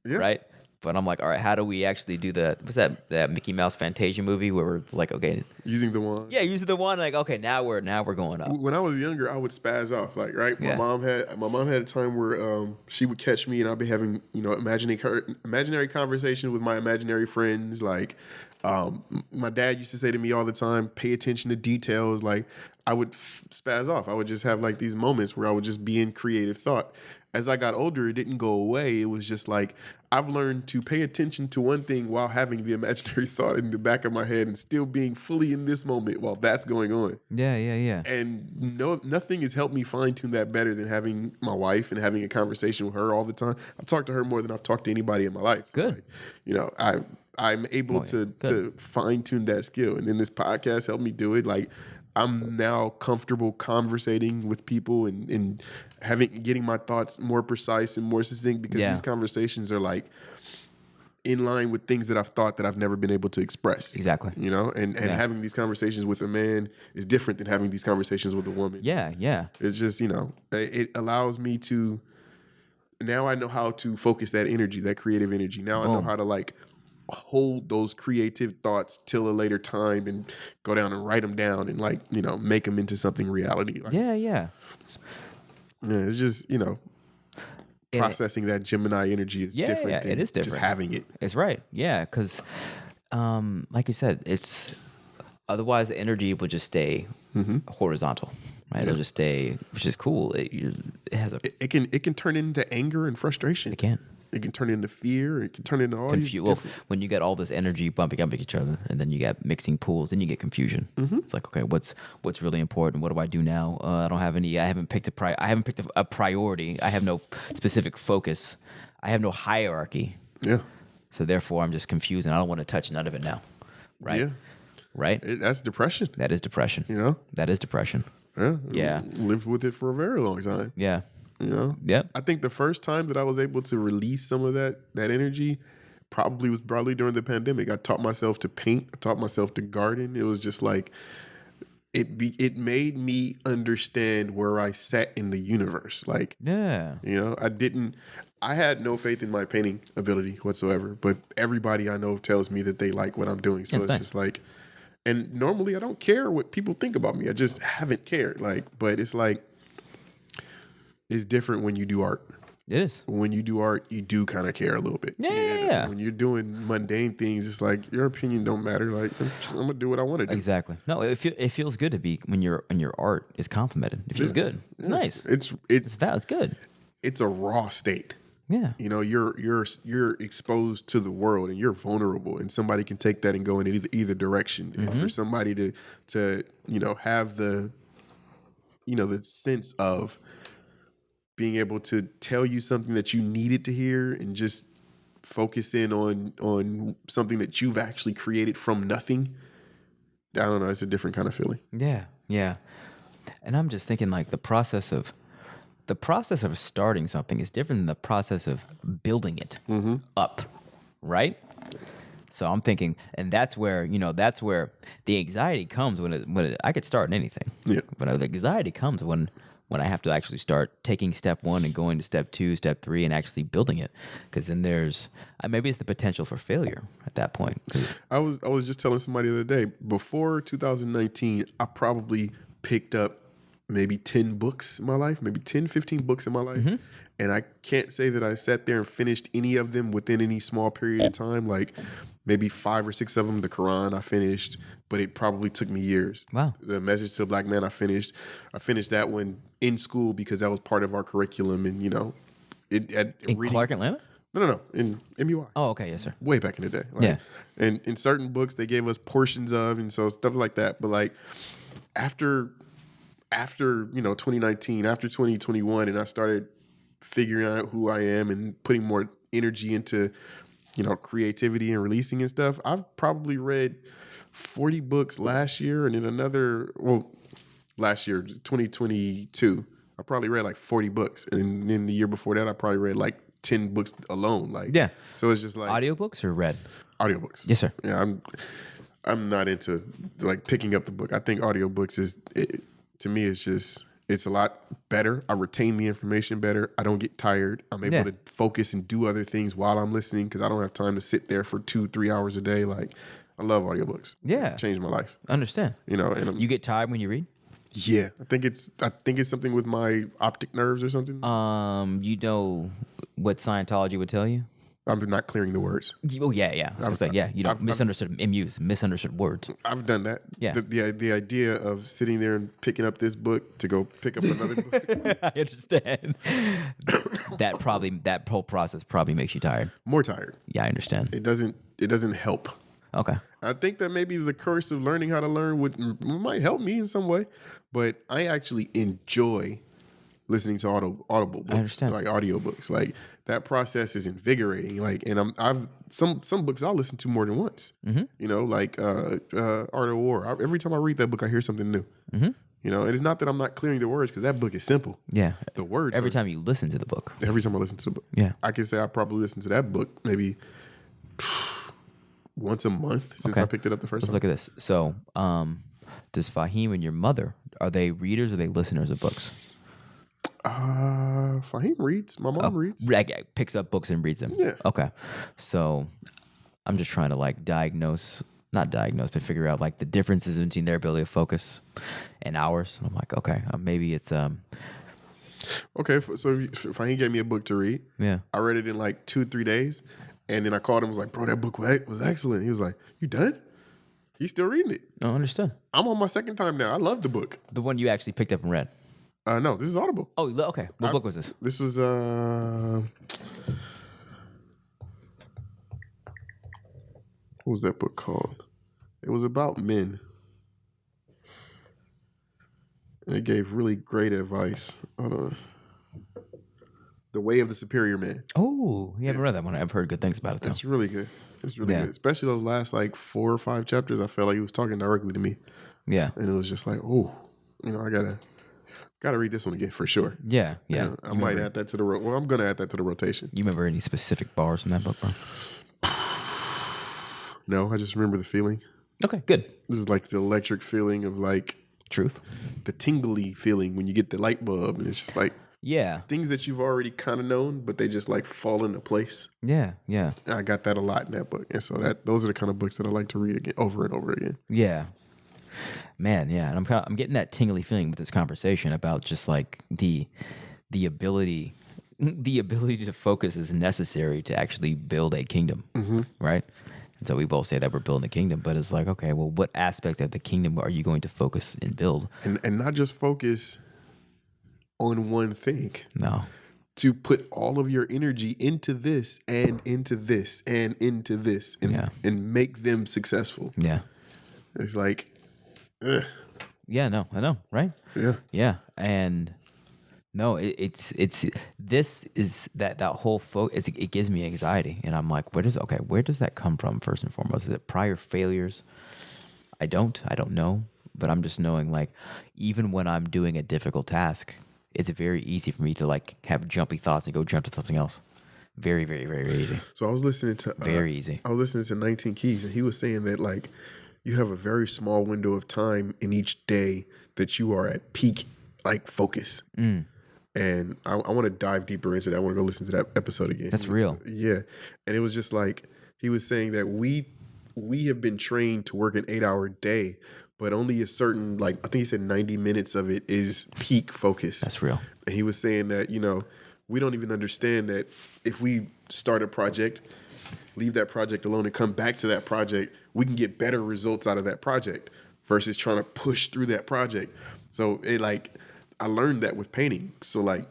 right? But I'm like, all right, how do we actually do what's that Mickey Mouse Fantasia movie where it's like, okay, using the wand. yeah, using the wand, like, okay, now we're going up. When I was younger, I would spaz off. Like, right, my mom had a time where she would catch me, and I'd be having imaginary conversation with my imaginary friends. Like, my dad used to say to me all the time, "Pay attention to details." Like, I would spaz off. I would just have like these moments where I would just be in creative thought. As I got older, it didn't go away. It was just like I've learned to pay attention to one thing while having the imaginary thought in the back of my head and still being fully in this moment while that's going on. Yeah. And nothing has helped me fine tune that better than having my wife and having a conversation with her all the time. I've talked to her more than I've talked to anybody in my life. So Good. Like, I'm able to fine tune that skill, and then this podcast helped me do it. Like, I'm now comfortable conversating with people and getting my thoughts more precise and more succinct because these conversations are like in line with things that I've thought that I've never been able to express. Exactly. You know, and having these conversations with a man is different than having these conversations with a woman. Yeah. It's just, it allows me to, now I know how to focus that energy, that creative energy. Now I know how to like hold those creative thoughts till a later time and go down and write them down and like, make them into something reality. Like, Yeah, it's just, processing that Gemini energy is different than it is different. just having it. It's right. Yeah, because like you said, it's otherwise the energy will just stay horizontal, right? It'll just stay, which is cool. It has it can turn into anger and frustration. It can. It can turn into fear. It can turn into all these when you get all this energy bumping up each other, and then you get mixing pools, then you get confusion. It's like, okay, what's really important? What do I do now? I don't have any. I haven't picked a priority. I have no specific focus. I have no hierarchy. Yeah. So therefore, I'm just confused, and I don't want to touch none of it now. Right. Yeah. Right. That's depression. That is depression. That is depression. Yeah. Yeah. Lived with it for a very long time. Yeah. Yep. I think the first time that I was able to release some of that energy was during the pandemic. I taught myself to paint. I taught myself to garden. It was just like it made me understand where I sat in the universe. Like, I had no faith in my painting ability whatsoever, but everybody I know tells me that they like what I'm doing. So it's just like, and normally I don't care what people think about me. I just haven't cared. Like, but it's like, it's different when you do art. It is. When you do art, you do kind of care a little bit. Yeah. When you're doing mundane things, it's like your opinion don't matter. Like, I'm gonna do what I want to do. Exactly. No, it feels good to be when your art is complimented. It feels good. It's nice. It's It's good. It's a raw state. Yeah. You know, you're exposed to the world and you're vulnerable, and somebody can take that and go in either direction. And for somebody to have the the sense of being able to tell you something that you needed to hear and just focus in on something that you've actually created from nothing. I don't know. It's a different kind of feeling. Yeah. Yeah. And I'm just thinking like the process of starting something is different than the process of building it up, right? So I'm thinking, and that's where the anxiety comes when I could start in anything. Yeah. But the anxiety comes when I have to actually start taking step 1 and going to step 2, step 3, and actually building it. Because then there's maybe it's the potential for failure at that point. I was just telling somebody the other day, before 2019, I probably picked up maybe 10 books in my life, maybe 10, 15 books in my life. And I can't say that I sat there and finished any of them within any small period of time. Like maybe 5 or 6 of them, the Quran I finished, but it probably took me years. Wow. The Message to the Black Man I finished that one in school because that was part of our curriculum. And, In Clark Atlanta? No, in MUI. Oh, okay. Yes, sir. Way back in the day. Like, Yeah. And in certain books, they gave us portions of, and so stuff like that. But like after 2019, after 2021, and I started figuring out who I am and putting more energy into, creativity and releasing and stuff, I've probably read 40 books last year, and then last year, 2022, I probably read like 40 books. And then the year before that, I probably read like 10 books alone. Like, Yeah. So it's just like Audiobooks or read? audiobooks. Yes, sir. Yeah, I'm not into like picking up the book. I think audiobooks to me, it's a lot better. I retain the information better. I don't get tired. I'm able to focus and do other things while I'm listening because I don't have time to sit there for 2-3 hours a day. Like, I love audiobooks. Yeah. It changed my life. Understand. And You get tired when you read? yeah, I think it's something with my optic nerves or something. You know what Scientology would tell you? I'm not clearing the words. Oh, yeah. I was gonna say, you don't misunderstood words. I've done that. Yeah. The idea of sitting there and picking up this book to go pick up another book. I understand. That whole process probably makes you tired. More tired. Yeah, I understand. It doesn't help. Okay. I think that maybe the curse of learning how to learn might help me in some way, but I actually enjoy listening to audible books. I understand. Like audiobooks. Like that process is invigorating. Like, and I've some books I'll listen to more than once. Like Art of War. Every time I read that book, I hear something new. And it's not that I'm not clearing the words because that book is simple. Yeah. The words. Every time you listen to the book. Every time I listen to the book. Yeah. I can say I probably listened to that book maybe once a month since I picked it up the first Let's time. look at this. So, does Fahim and your mother, are they readers or are they listeners of books? Fahim reads. My mom reads. Picks up books and reads them. Yeah. Okay. So I'm just trying to like not diagnose, but figure out like the differences between their ability to focus and ours. And I'm like, okay, maybe it's Okay, so Fahim gave me a book to read. Yeah. I read it in like 2-3 days, and then I called him and was like, bro, that book was excellent. He was like, you done? He's still reading it. I understand. I'm on my second time now. I love the book. The one you actually picked up and read. No, this is Audible. Oh, okay. What book was this? This was what was that book called? It was about men. And it gave really great advice on The Way of the Superior Man. Oh, you haven't read that one. I've heard good things about it, though. It's really good. It's really good. Especially those last like 4 or 5 chapters. I felt like he was talking directly to me. Yeah. And it was just like, oh, I gotta read this one again for sure. Yeah. I might add that to the I'm gonna add that to the rotation. You remember any specific bars from that book, bro? No, I just remember the feeling. Okay, good. This is like the electric feeling of like truth. The tingly feeling when you get the light bulb, and it's just like things that you've already kind of known, but they just like fall into place. Yeah. I got that a lot in that book, and so those are the kind of books that I like to read again, over and over again. Yeah. Man, yeah, and I'm getting that tingly feeling with this conversation about just like the ability to focus is necessary to actually build a kingdom, right? And so we both say that we're building a kingdom, but it's like, okay, well, what aspects of the kingdom are you going to focus and build? And not just focus on one thing. No. to put all of your energy into this and into this and into this and make them successful. Yeah. It's like, ugh. Yeah, no, I know, right? Yeah. Yeah. And no, it's this is that whole focus, it gives me anxiety. And I'm like, where does that come from first and foremost? Is it prior failures? I don't know. But I'm just knowing, like, even when I'm doing a difficult task, it's very easy for me to like have jumpy thoughts and go jump to something else. Very, very, very, very easy. So I was listening to very easy. I was listening to 19 Keys, and he was saying that like you have a very small window of time in each day that you are at peak like focus. And I want to dive deeper into that. I want to go listen to that episode again. That's real. Yeah, and it was just like he was saying that we have been trained to work an 8-hour day, but only a certain, like, I think he said 90 minutes of it is peak focus. That's real. And he was saying that, you know, we don't even understand that if we start a project, leave that project alone and come back to that project, we can get better results out of that project versus trying to push through that project. So it like, I learned that with painting. So like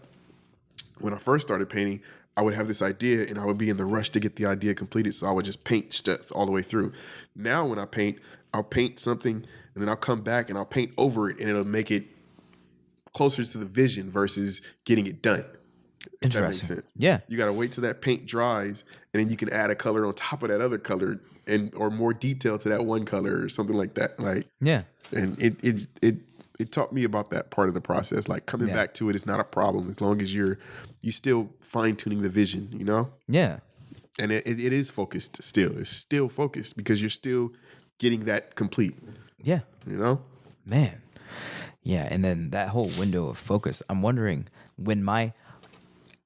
when I first started painting, I would have this idea and I would be in the rush to get the idea completed. So I would just paint stuff all the way through. Now when I paint, I'll paint something and then I'll come back and I'll paint over it and it'll make it closer to the vision versus getting it done. If that makes sense. Yeah. You got to wait till that paint dries and then you can add a color on top of that other color and or more detail to that one color or something like that. Like, yeah. And it taught me about that part of the process. Like coming back to it is not a problem as long as you still fine tuning the vision, you know? Yeah. And it is focused still. It's still focused because you're still getting that complete. Yeah. You know? Man. Yeah. And then that whole window of focus, I'm wondering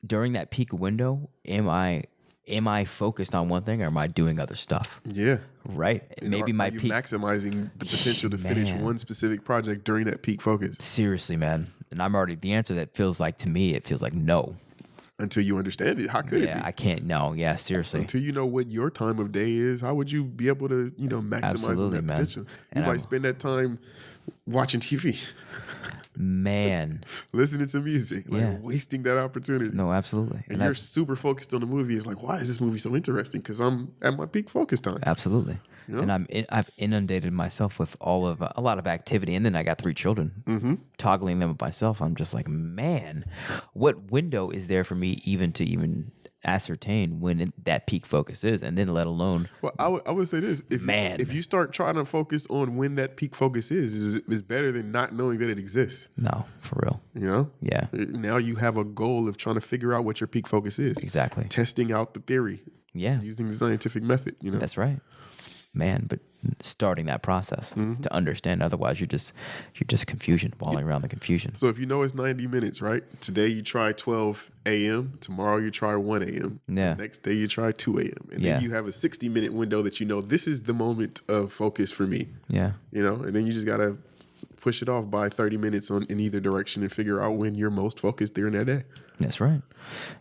during that peak window, am I focused on one thing or am I doing other stuff? Yeah. Right. And maybe my peak. peak. Maximizing the potential to finish one specific project during that peak focus. Seriously, man. And I'm already the answer that feels like to me, it feels like no. Until you understand it. How could it be? Yeah, I can't. No. Yeah, seriously. Until you know what your time of day is, how would you be able to, maximize on that potential? You might spend that time watching TV. Man. Listening to music. Wasting that opportunity. No, absolutely. And you're super focused on the movie. It's like, why is this movie so interesting? Because I'm at my peak focus time. Absolutely. You know? And I've inundated myself with a lot of activity. And then I got 3 children. Toggling them with myself. I'm just like, man, what window is there for me even to ascertain when that peak focus is, and then let alone. Well, I would say this: if you start trying to focus on when that peak focus is better than not knowing that it exists. No, for real. You know? Yeah. Now you have a goal of trying to figure out what your peak focus is. Exactly. Testing out the theory. Yeah. Using the scientific method. You know. That's right. Man, but starting that process to understand. Otherwise, you're just confusion, walling around the confusion. So if you know it's 90 minutes, right? Today you try 12 a.m. Tomorrow you try 1 a.m. Yeah. Next day you try 2 a.m. And then you have a 60-minute window that this is the moment of focus for me. Yeah. You know, and then you just got to push it off by 30 minutes in either direction and figure out when you're most focused during that day. That's right.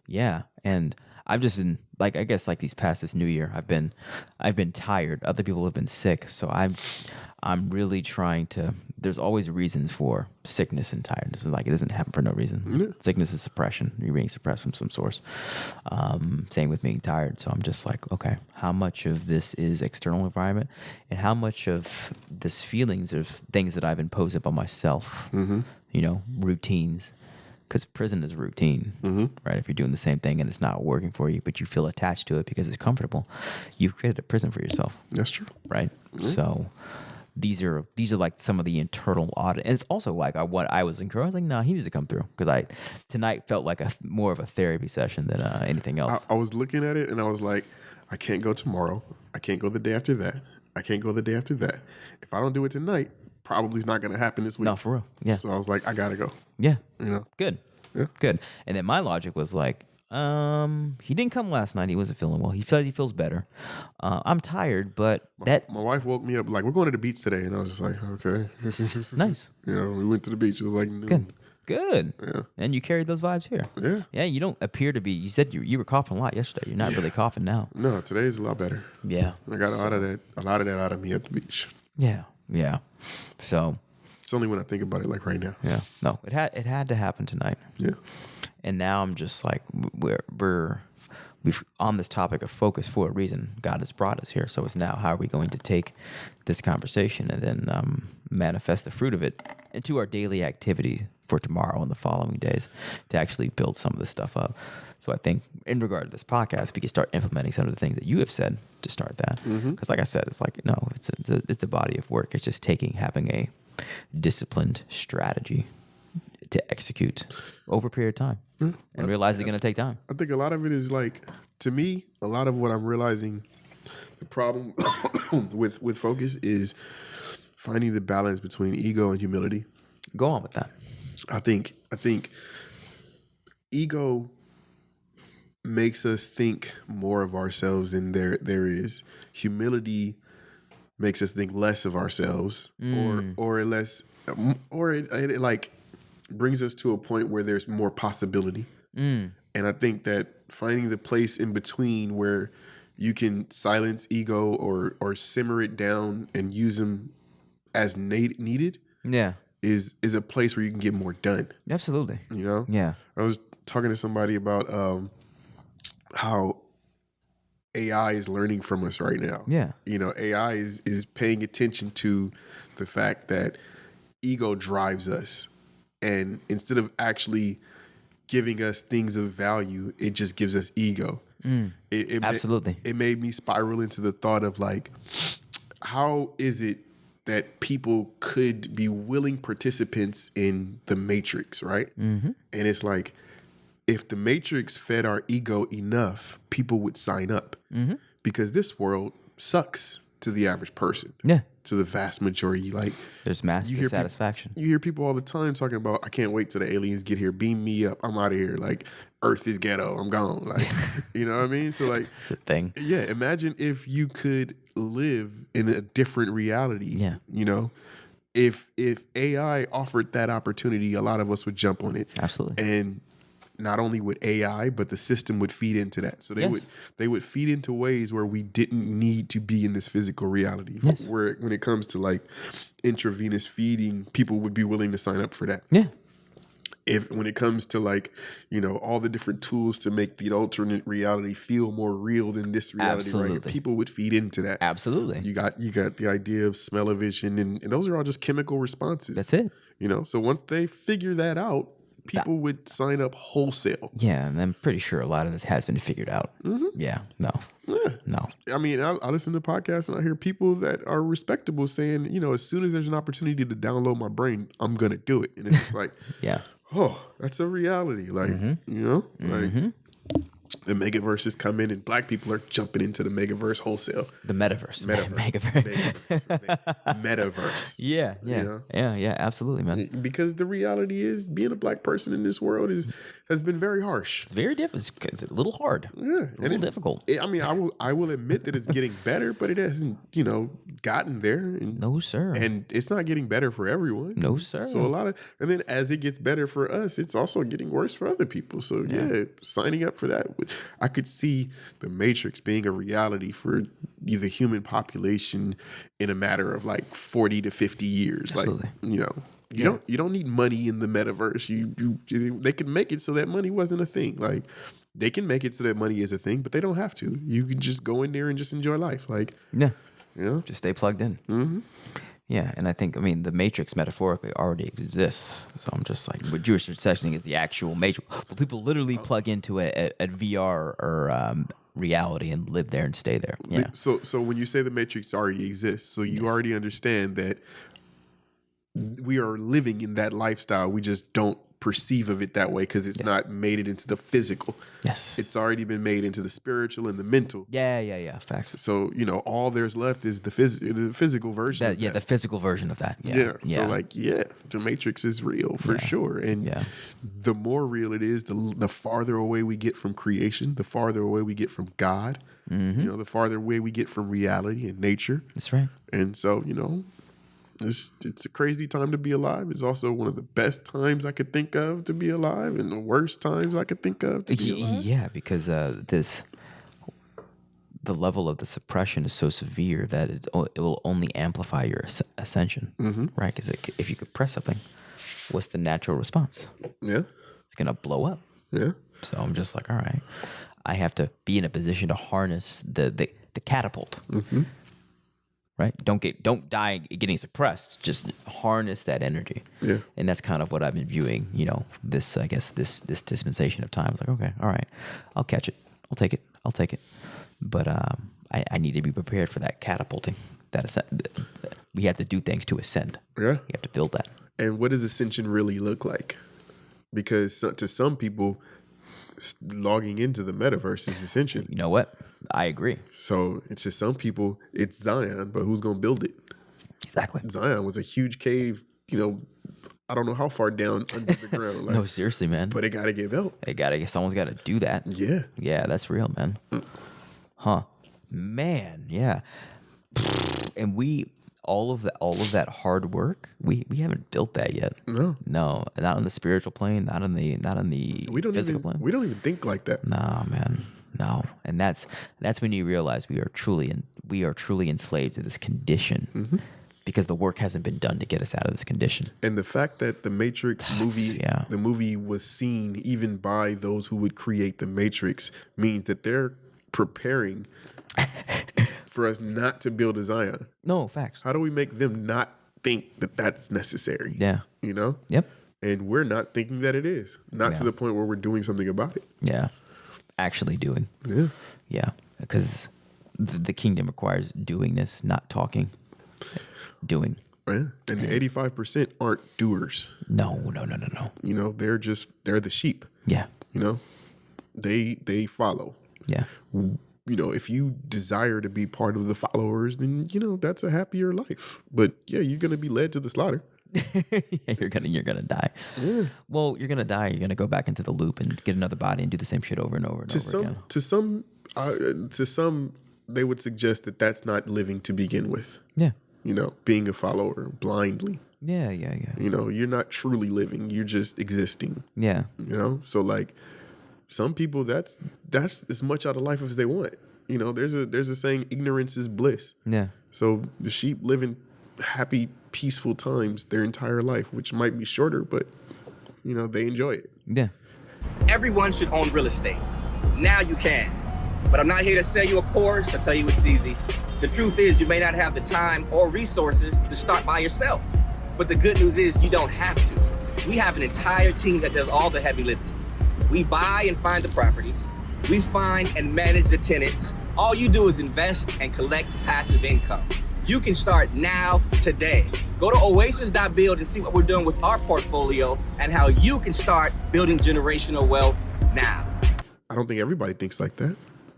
Yeah. And I've just been this new year, I've been tired. Other people have been sick. So I'm really trying to, there's always reasons for sickness and tiredness. It's like, it doesn't happen for no reason. Mm-hmm. Sickness is suppression. You're being suppressed from some source. Same with being tired. So I'm just like, okay, how much of this is external environment and how much of this feelings of things that I've imposed upon myself, routines. Because prison is a routine, right? If you're doing the same thing and it's not working for you, but you feel attached to it because it's comfortable, you've created a prison for yourself. That's true, right? Mm-hmm. So these are like some of the internal audit, and it's also like what I was encouraged. I was like, no, he needs to come through because tonight felt like more of a therapy session than anything else. I was looking at it and I was like, I can't go tomorrow. I can't go the day after that. I can't go the day after that. If I don't do it tonight, probably it's not going to happen this week. No, for real. Yeah. So I was like, I gotta go. Yeah. Good. Yeah. Good. And then my logic was like, he didn't come last night. He wasn't feeling well. He feels better. I'm tired, but my wife woke me up like, we're going to the beach today, and I was just like, okay. Nice. We went to the beach. It was like noon. Good. Yeah. And you carried those vibes here. Yeah. Yeah. You don't appear to be. You said you were coughing a lot yesterday. You're not really coughing now. No, today's a lot better. Yeah. I got a lot of that out of me at the beach. Yeah. Yeah. So it's only when I think about it, like right now. Yeah. No, it had to happen tonight. Yeah. And now I'm just like, we've on this topic of focus for a reason. God has brought us here. So it's now, how are we going to take this conversation and then manifest the fruit of it into our daily activity for tomorrow and the following days to actually build some of this stuff up. So I think in regard to this podcast, we can start implementing some of the things that you have said to start that. Because like I said, it's like, no, it's a body of work. It's just having a disciplined strategy to execute over a period of time and realize it's going to take time. I think a lot of it is like, to me, a lot of what I'm realizing the problem with focus is finding the balance between ego and humility. Go on with that. I think ego makes us think more of ourselves than there is. Humility makes us think less of ourselves, or it like brings us to a point where there's more possibility. And I think that finding the place in between where you can silence ego or simmer it down and use them as needed, is a place where you can get more done. Absolutely. You know? Yeah. I was talking to somebody about how AI is learning from us right now. Yeah. You know, AI is paying attention to the fact that ego drives us. And instead of actually giving us things of value, it just gives us ego. Absolutely. It made me spiral into the thought of like, how is it that people could be willing participants in the Matrix, right? And it's like, if the Matrix fed our ego enough, people would sign up. Because this world sucks to the average person. Yeah. To the vast majority. Like, there's mass dissatisfaction. You hear people all the time talking about, I can't wait till the aliens get here. Beam me up. I'm out of here. Like, Earth is ghetto. I'm gone. Like, you know what I mean? So like, it's a thing. Yeah. Imagine if you could live in a different reality. Yeah. You know, if AI offered that opportunity, a lot of us would jump on it. Absolutely. And not only would AI, but the system would feed into that. So they would feed into ways where we didn't need to be in this physical reality. Yes. Where when it comes to like intravenous feeding, people would be willing to sign up for that. Yeah. When it comes to like, you know, all the different tools to make the alternate reality feel more real than this reality, Absolutely. right? People would feed into that. Absolutely. You got the idea of smell-o-vision, and those are all just chemical responses. That's it. You know, so once they figure that out, people would sign up wholesale. Yeah, and I'm pretty sure a lot of this has been figured out. Yeah, no. I mean, I listen to podcasts and I hear people that are respectable saying, you know, as soon as there's an opportunity to download my brain, I'm going to do it. And it's just like, yeah. Oh, that's a reality. Like, you know, like the megaverse is coming and black people are jumping into the megaverse wholesale. The metaverse. Metaverse. Yeah. You know? Yeah, absolutely, man. Because the reality is being a black person in this world has been very harsh. It's very difficult. It's a little hard. Yeah. A little difficult. I mean, I will admit that it's getting better, but it hasn't, you know, gotten there. No, sir. And it's not getting better for everyone. No, sir. So and then as it gets better for us, it's also getting worse for other people. So yeah, signing up for that, I could see the Matrix being a reality for the human population in a matter of like 40 to 50 years. Absolutely. Like, you know, you don't need money in the metaverse. They can make it so that money wasn't a thing. Like, they can make it so that money is a thing, but they don't have to. You can just go in there and just enjoy life. Like, yeah, you know, just stay plugged in. Yeah, and I think, the Matrix metaphorically already exists. So I'm just like, what Jewish sectioning is the actual Matrix. But people literally plug into a VR or reality and live there and stay there. Yeah. So when you say the Matrix already exists, so you already understand that we are living in that lifestyle. We just don't perceive of it that way because it's not made it into the physical. Yes. It's already been made into the spiritual and the mental. Yeah. Facts. So, you know, all there's left is the physical version of that. The physical version of that. Yeah. So like, the Matrix is real for sure. And the more real it is, the farther away we get from creation, the farther away we get from God, you know, the farther away we get from reality and nature. That's right. And so, you know, it's a crazy time to be alive. It's also one of the best times I could think of to be alive, and the worst times I could think of to be alive. Yeah, because the level of the suppression is so severe that it will only amplify your ascension, right? Because if you could press something, what's the natural response? Yeah. It's gonna blow up. Yeah. So I'm just like, all right, I have to be in a position to harness the catapult. Right? Don't die getting suppressed. Just harness that energy. Yeah. And that's kind of what I've been viewing, this dispensation of time. It's like, okay, all right, I'll catch it. I'll take it. But I need to be prepared for that catapulting. We have to do things to ascend. Yeah. You have to build that. And what does ascension really look like? Because to some people, logging into the metaverse is ascension. You know what? I agree. So it's just some people, it's Zion, but who's going to build it? Exactly. Zion was a huge cave, I don't know how far down under the ground. No, seriously, man. But it got to get built. Someone's got to do that. Yeah. Yeah, that's real, man. Huh. Man, yeah. And all of that hard work, we haven't built that yet. No, not on the spiritual plane, not on the physical plane. We don't even think like that. No, man, no. And that's when you realize we are truly enslaved to this condition, because the work hasn't been done to get us out of this condition. And the fact that the Matrix movie, the movie was seen even by those who would create the Matrix, means that they're preparing for us not to build a Zion. No, facts. How do we make them not think that that's necessary? Yeah. Yep. And we're not thinking that it is. Not to the point where we're doing something about it. Yeah. Actually doing. Yeah. Yeah. Because the kingdom requires doingness, not talking. Doing. Right. And the 85% aren't doers. No. They're the sheep. Yeah. They follow. Yeah. If you desire to be part of the followers, then, that's a happier life. But yeah, you're going to be led to the slaughter. Yeah, you're gonna die. Yeah. Well, you're gonna die. You're gonna go back into the loop and get another body and do the same shit over and over and over again. To some, they would suggest that that's not living to begin with. Yeah. Being a follower blindly. Yeah. You're not truly living. You're just existing. Yeah. So like some people, that's as much out of life as they want. There's a saying, ignorance is bliss. Yeah. So the sheep live in happy, peaceful times their entire life, which might be shorter, but they enjoy it. Yeah. Everyone should own real estate. Now you can. But I'm not here to sell you a course or tell you it's easy. The truth is you may not have the time or resources to start by yourself. But the good news is you don't have to. We have an entire team that does all the heavy lifting. We buy and find the properties. We find and manage the tenants. All you do is invest and collect passive income. You can start now, today. Go to oasis.build and see what we're doing with our portfolio and how you can start building generational wealth now. I don't think everybody thinks like that.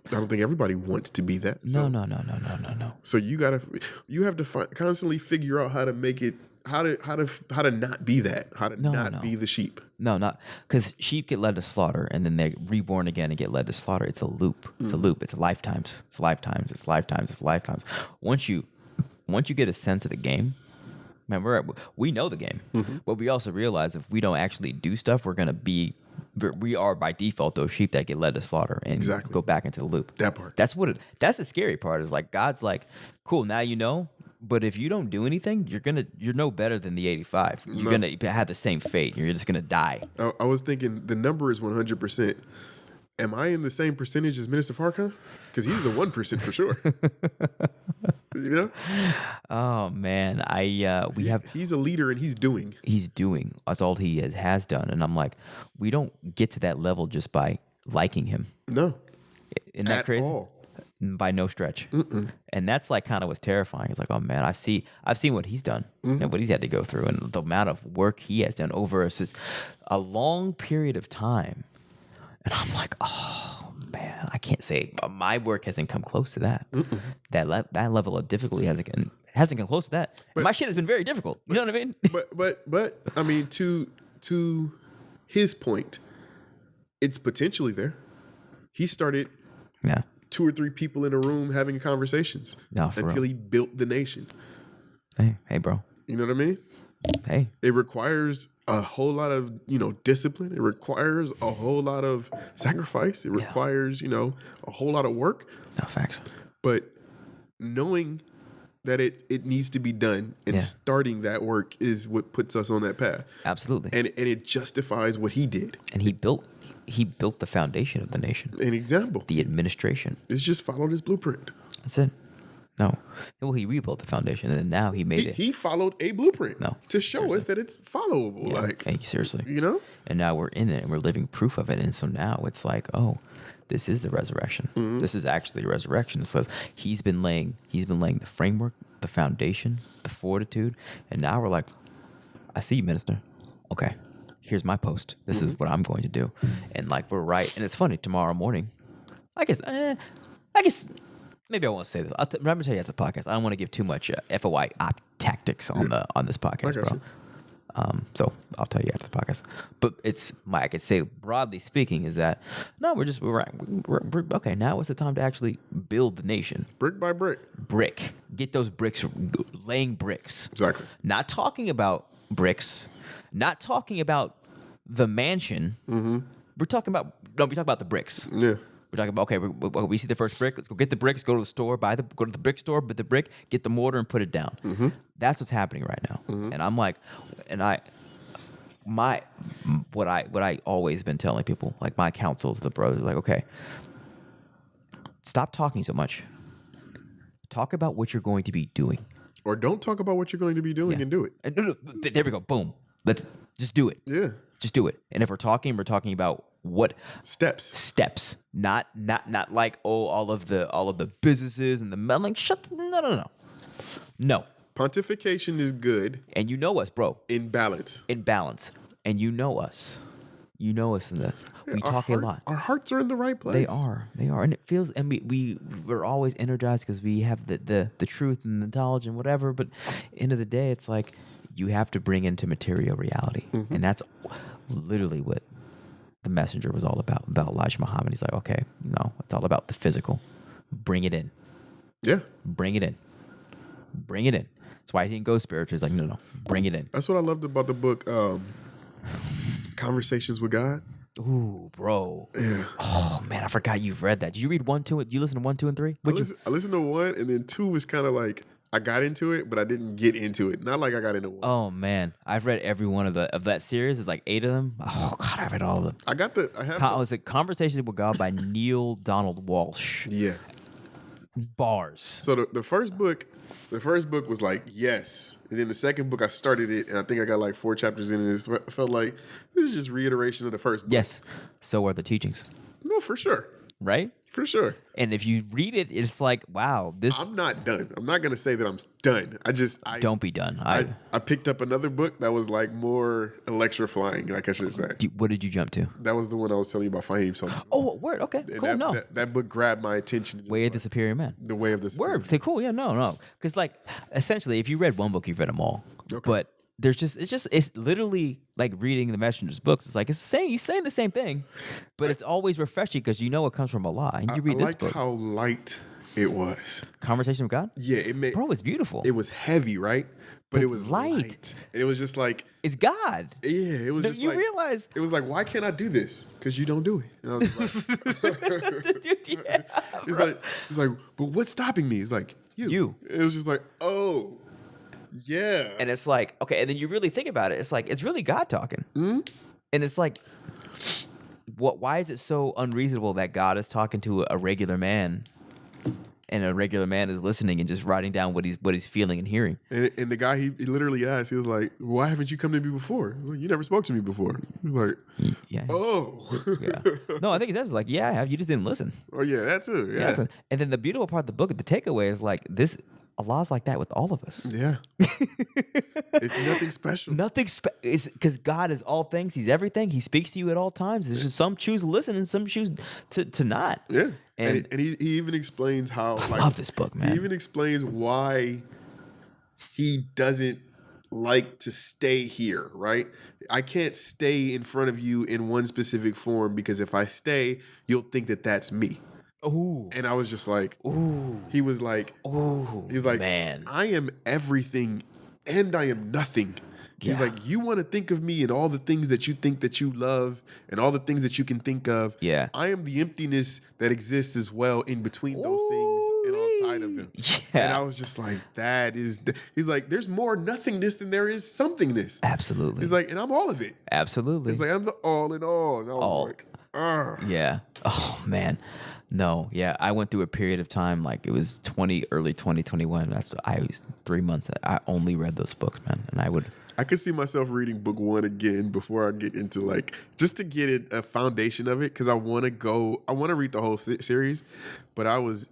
I don't think everybody wants to be that. No. So you have to constantly figure out how to make it, how to not be that, how to not be the sheep. No, not because sheep get led to slaughter and then they're reborn again and get led to slaughter. It's a loop. It's a loop. It's lifetimes. It's lifetimes. It's lifetimes. It's lifetimes. Once you get a sense of the game, man, we know the game, but we also realize if we don't actually do stuff, we are by default those sheep that get led to slaughter and go back into the loop. That part. That's the scary part. Is like God's like, cool, now you know. But if you don't do anything, you're no better than the 85. You're gonna have the same fate. You're just gonna die. I was thinking the number is 100%. Am I in the same percentage as Minister Farrakhan? Because he's the 1% for sure. Oh man, he's a leader and he's doing. He's doing. That's all he has done. And I'm like, we don't get to that level just by liking him. No. Isn't that crazy? All. By no stretch. And that's like kind of what's terrifying. It's like, oh man, I've seen what he's done and what he's had to go through and the amount of work he has done over a long period of time. And I'm like, oh man, I can't say my work hasn't come close to that. That level of difficulty hasn't come close to that. But my shit has been very difficult. You know what I mean? But I mean, to his point, it's potentially there. He started 2 or 3 people in a room having conversations until he built the nation. Hey, bro. You know what I mean? Hey. It requires a whole lot of, discipline. It requires a whole lot of sacrifice. It requires, a whole lot of work. No, facts. But knowing that it needs to be done and starting that work is what puts us on that path. Absolutely. And it justifies what he did. And he built he built the foundation of the nation, An example. the administration. It's just followed his blueprint. That's it. No. Well, he rebuilt the foundation, and then now he made it. He followed a blueprint No, to show us that it's followable. Yeah, Like, hey, seriously. you know? And now we're in it, and we're living proof of it. And so now it's like, oh, this is the resurrection. This is actually a resurrection. It says he's been laying the framework, the foundation, the fortitude, and now we're like, I see you, minister. Okay, here's my post. This is what I'm going to do. And like we're right. And it's funny. Tomorrow morning, I guess maybe I won't say this. I'm going to tell you after the podcast. I don't want to give too much FOI op tactics on this podcast, bro. So I'll tell you after the podcast. But it's I could say broadly speaking is that no, we're okay. Now it's the time to actually build the nation, Brick by brick. Get those bricks, laying bricks. Exactly. Not talking about bricks, not talking about the mansion. We're talking about the bricks. Yeah. We're talking about, okay, we see the first brick. Let's go get the bricks, go to the store, go to the brick store, buy the brick, get the mortar and put it down. That's what's happening right now. And I'm like, what I always been telling people, like my counsels, the brothers, like, okay, stop talking so much. Talk about what you're going to be doing. Or don't talk about what you're going to be doing and do it. And no, there we go. Boom. Let's just do it. Yeah. Just do it. And if we're talking about what Steps. Not like all of the businesses and the like no. Pontification is good And you know us, bro. in balance. And you know us in this. We Our talk a lot. Our hearts are in the right place. They are, and it feels, and we're always energized because we have the truth and the knowledge and whatever. But end of the day, it's like you have to bring into material reality, and that's literally what the messenger was all about Elijah Muhammad. He's like, okay, no, it's all about the physical. Bring it in. Yeah. Bring it in. That's why he didn't go spiritual. He's like, no, bring it in. That's what I loved about the book, Conversations with God. Ooh, bro. Yeah. Oh man, I forgot you've read that. Did you read 1, 2? You listen to 1, 2, and 3? I listened to 1, and then 2 was kind of like I got into it, but I didn't get into it. Not like I got into 1. Oh man, I've read every one of that series. It's like 8 of them. Oh god, I've read all of them. Was it Conversations with God by Neale Donald Walsch? Yeah. Bars. So the first book was like yes, and then the second book I started it, and I think I got like 4 chapters in, and it felt like this is just reiteration of the first book. Yes. So are the teachings. No, for sure. Right? For sure. And if you read it, it's like, wow, this. I'm not done. I'm not gonna say that I'm done. Don't be done. I picked up another book that was like more electrifying, like I should say. What did you jump to? That was the one I was telling you about Fahim. So Oh, word. Okay, cool. That book grabbed my attention. Way of the Superior Man. The Way of the Superior Word. Cool. Yeah, no. Because like, essentially, if you read one book, you've read them all. Okay. But it's literally like reading the messenger's books. It's like he's saying the same thing, but it's always refreshing because you know it comes from Allah. And you read this book. I liked how light it was. Conversation with God. Yeah, bro, it's beautiful. It was heavy, right? But it was light. And it was just like it's God. Yeah, it was just you like realize it was like, why can't I do this? Because you don't do it. And I was like, dude, yeah. It's like, but what's stopping me? It's like you. It was just like, oh. Yeah. And it's like, okay, and then you really think about it. It's like, it's really God talking. Mm-hmm. And it's like, why is it so unreasonable that God is talking to a regular man and a regular man is listening and just writing down what he's feeling and hearing? And the guy, he literally asked, he was like, why haven't you come to me before? Well, you never spoke to me before. He was like, yeah. Oh. Yeah. No, I think it's like, yeah, I have. You just didn't listen. Oh, yeah, that's it. Yeah. Listen. And then the beautiful part of the book, the takeaway is like this. Allah's like that with all of us. Yeah. It's nothing special. It's because God is all things. He's everything. He speaks to you at all times. It's just some choose to listen and some choose to not. Yeah. And he even explains how. I love this book, man. He even explains why he doesn't like to stay here, right? I can't stay in front of you in one specific form because if I stay, you'll think that that's me. Ooh. And I was just like, ooh. He was like, ooh. He's like, man, I am everything and I am nothing. Yeah. He's like, you want to think of me and all the things that you think that you love and all the things that you can think of. Yeah. I am the emptiness that exists as well in between those things and outside of them. Yeah. And I was just like, he's like, there's more nothingness than there is somethingness. Absolutely. He's like, and I'm all of it. Absolutely. He's like, I'm the all in all. And I was like, Yeah. Oh man. No. Yeah. I went through a period of time like it was early 2021. I was 3 months. I only read those books, man, and I could see myself reading book 1 again before I get into like just to get a foundation of it because I want to read the whole series, but I was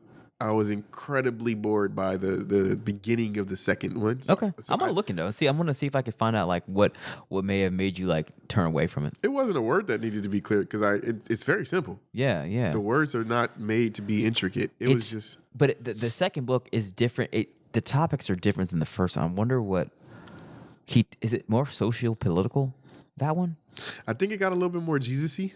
incredibly bored by the beginning of the second one. Okay, I'm gonna look into it. I'm gonna see if I can find out like what may have made you like turn away from it. It wasn't a word that needed to be clear because it's very simple. Yeah. The words are not made to be intricate. Was just. But the second book is different. The topics are different than the first one. I wonder what is it more socio-political? That one? I think it got a little bit more Jesus-y.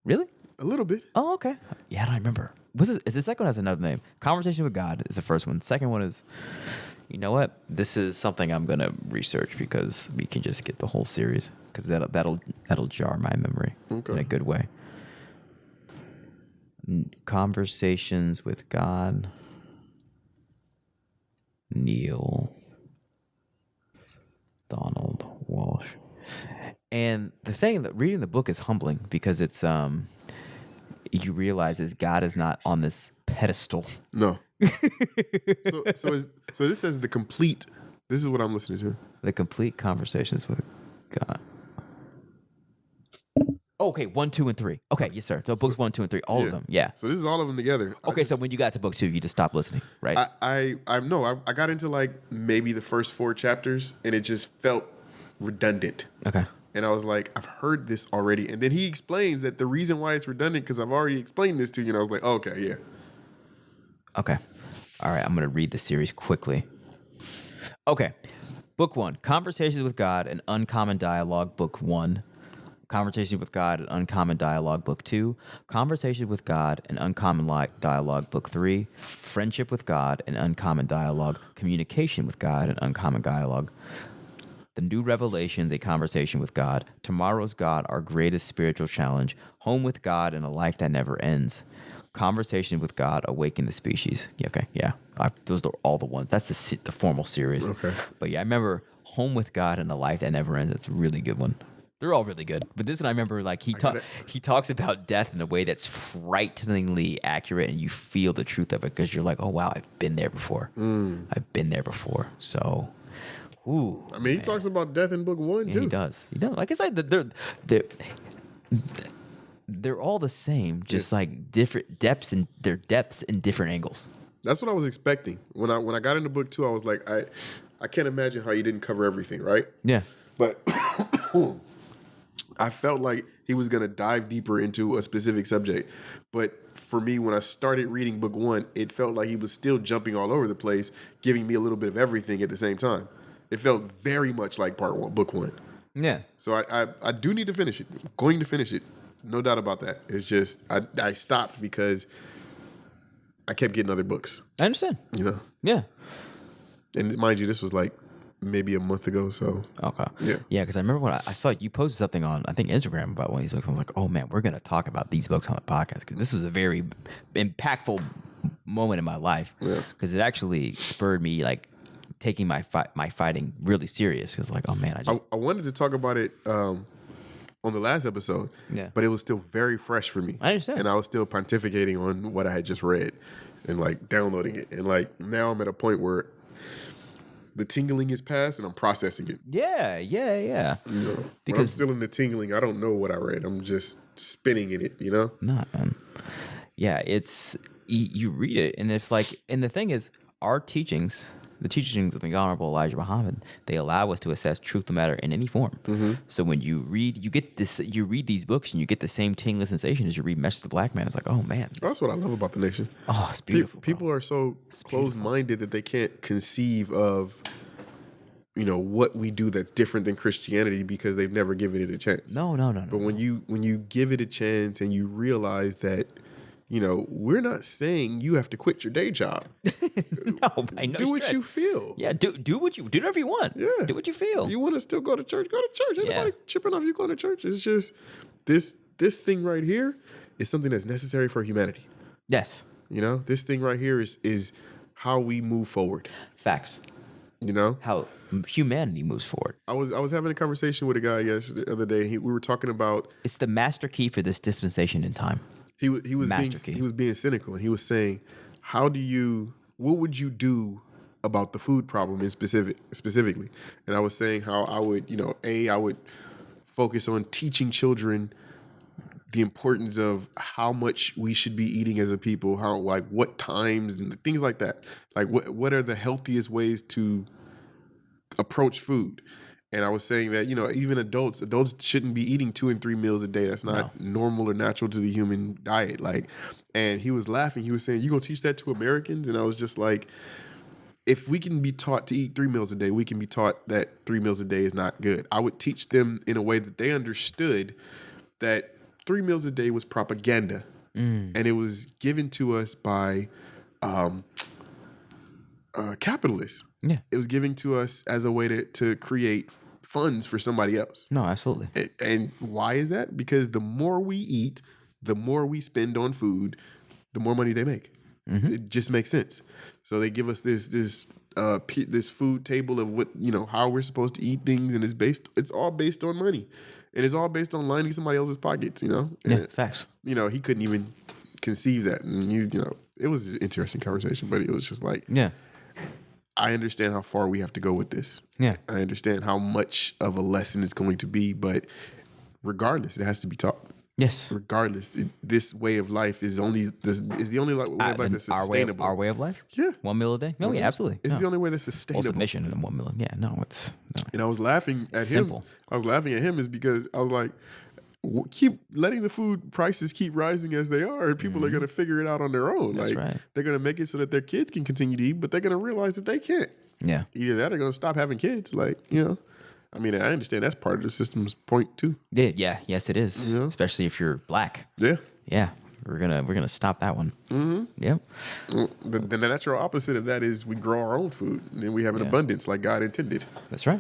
Really? A little bit. Oh, okay. Yeah, I don't remember. Is the second one has another name? Conversation with God is the first one. The second one is, you know what? This is something I'm gonna research because we can just get the whole series because that'll jar my memory in a good way. Conversations with God. Neale Donald Walsch. And the thing that reading the book is humbling because it's you realize is God is not on this pedestal. No. so this says the complete. This is what I'm listening to. The complete conversations with God. Okay, 1, 2, and 3. Okay, yes, sir. So books 1, 2, and 3, all of them. Yeah. So this is all of them together. Okay, so when you got to book 2, you just stopped listening, right? I got into like maybe the first 4 chapters, and it just felt redundant. Okay. And I was like, I've heard this already. And then he explains that the reason why it's redundant because I've already explained this to you. And I was like, oh, okay, yeah. Okay. All right, I'm going to read the series quickly. Okay. Book 1, Conversations with God, an Uncommon Dialogue, Book 1. Conversation with God, an Uncommon Dialogue, Book 2. Conversation with God, an Uncommon Dialogue, Book 3. Friendship with God, an Uncommon Dialogue. Communication with God, an Uncommon Dialogue. The New Revelations, a Conversation with God. Tomorrow's God, our greatest spiritual challenge. Home with God and a life that never ends. Conversation with God, Awaken the Species. Yeah, okay, yeah. Those are all the ones. That's the formal series. Okay. But yeah, I remember Home with God and a life that never ends. It's a really good one. They're all really good. But this one I remember like he talks about death in a way that's frighteningly accurate and you feel the truth of it because you're like, oh wow, I've been there before. I've been there before. So ooh. I mean, he talks about death in book 1 too. He does. Like I said, they're all the same, just like different depths and their depths in different angles. That's what I was expecting. When I got into book 2, I was like, I can't imagine how you didn't cover everything, right? Yeah. But I felt like he was going to dive deeper into a specific subject. But for me, when I started reading book 1, it felt like he was still jumping all over the place, giving me a little bit of everything at the same time. It felt very much like book 1. Yeah. So I do need to finish it. I'm going to finish it. No doubt about that. It's just I stopped because I kept getting other books. I understand. You know? Yeah. And mind you, this was like maybe a month ago, so. Okay. Yeah. Yeah, because I remember when I saw you posted something on, I think, Instagram about one of these books. I was like, oh, man, we're going to talk about these books on the podcast because this was a very impactful moment in my life because it actually spurred me, like, taking my fighting really serious because, like, oh, man, I wanted to talk about it on the last episode, but it was still very fresh for me. I understand. And I was still pontificating on what I had just read and, like, downloading it. And, like, now I'm at a point where the tingling is past and I'm processing it. Yeah. You know, because I'm still in the tingling, I don't know what I read. I'm just spinning in it, you know? Nah, man. Yeah, it's you read it and if like and the thing is our teachings, the teachings of the Honorable Elijah Muhammad, they allow us to assess truth of matter in any form. Mm-hmm. So when you read, you read these books and you get the same tingling sensation as you read Message of the Black Man. It's like, oh man. That's what I love about the nation. Oh, it's beautiful. People are so closed-minded that they can't conceive of, you know, what we do that's different than Christianity because they've never given it a chance. No. But when you give it a chance and you realize that, you know, we're not saying you have to quit your day job. No, by no do what stretch. you feel. Yeah, do whatever you want. Yeah, do what you feel. You want to still go to church? Go to church. Ain't nobody tripping off you going to church. It's just this thing right here is something that's necessary for humanity. Yes. You know, this thing right here is how we move forward. Facts. You know, how humanity moves forward. I was having a conversation with a guy the other day. We were talking about It's the master key for this dispensation in time. he was Master key. he was being cynical, and he was saying, what would you do about the food problem in specifically? And I was saying how I would, I would focus on teaching children the importance of how much we should be eating as a people, how, like, what times and things like that. Like, what are the healthiest ways to approach food? And I was saying that, even adults shouldn't be eating 2 and 3 meals a day. That's not normal or natural to the human diet. Like, and he was laughing. He was saying, "You gonna teach that to Americans?" And I was just like, if we can be taught to eat 3 meals a day, we can be taught that 3 meals a day is not good. I would teach them in a way that they understood that 3 meals a day was propaganda, and it was given to us by capitalists. Yeah. It was given to us as a way to create funds for somebody else. No, absolutely. And why is that? Because the more we eat, the more we spend on food, the more money they make. It just makes sense. So they give us this food table of what, how we're supposed to eat things, and it's all based on money. And it's all based on lining somebody else's pockets, And Facts. he couldn't even conceive that. And it was an interesting conversation, but it was just like, Yeah. I understand how far we have to go with this. Yeah. I understand how much of a lesson it's going to be, but regardless, it has to be taught. Yes. Regardless, this way of life is the only way of life that's sustainable. Our way of life? Yeah. 1 meal a day? No, yeah, absolutely. It's No. the only way that's Well, sustainable. submission in 1 meal. Yeah, no, it's no. And I was laughing at him. Simple. I was laughing at him is because I was like, keep letting the food prices keep rising as they are, and people are going to figure it out on their own. That's like, right. They're going to make it so that their kids can continue to eat, but they're going to realize that they can't. Yeah. Either that or they're going to stop having kids. I mean, I understand that's part of the system's point too. Yeah. Yes, it is. Yeah. Especially if you're black. Yeah. Yeah. We're gonna stop that one. Mm-hmm. Yep. The natural opposite of that is we grow our own food, and then we have an abundance like God intended. That's right.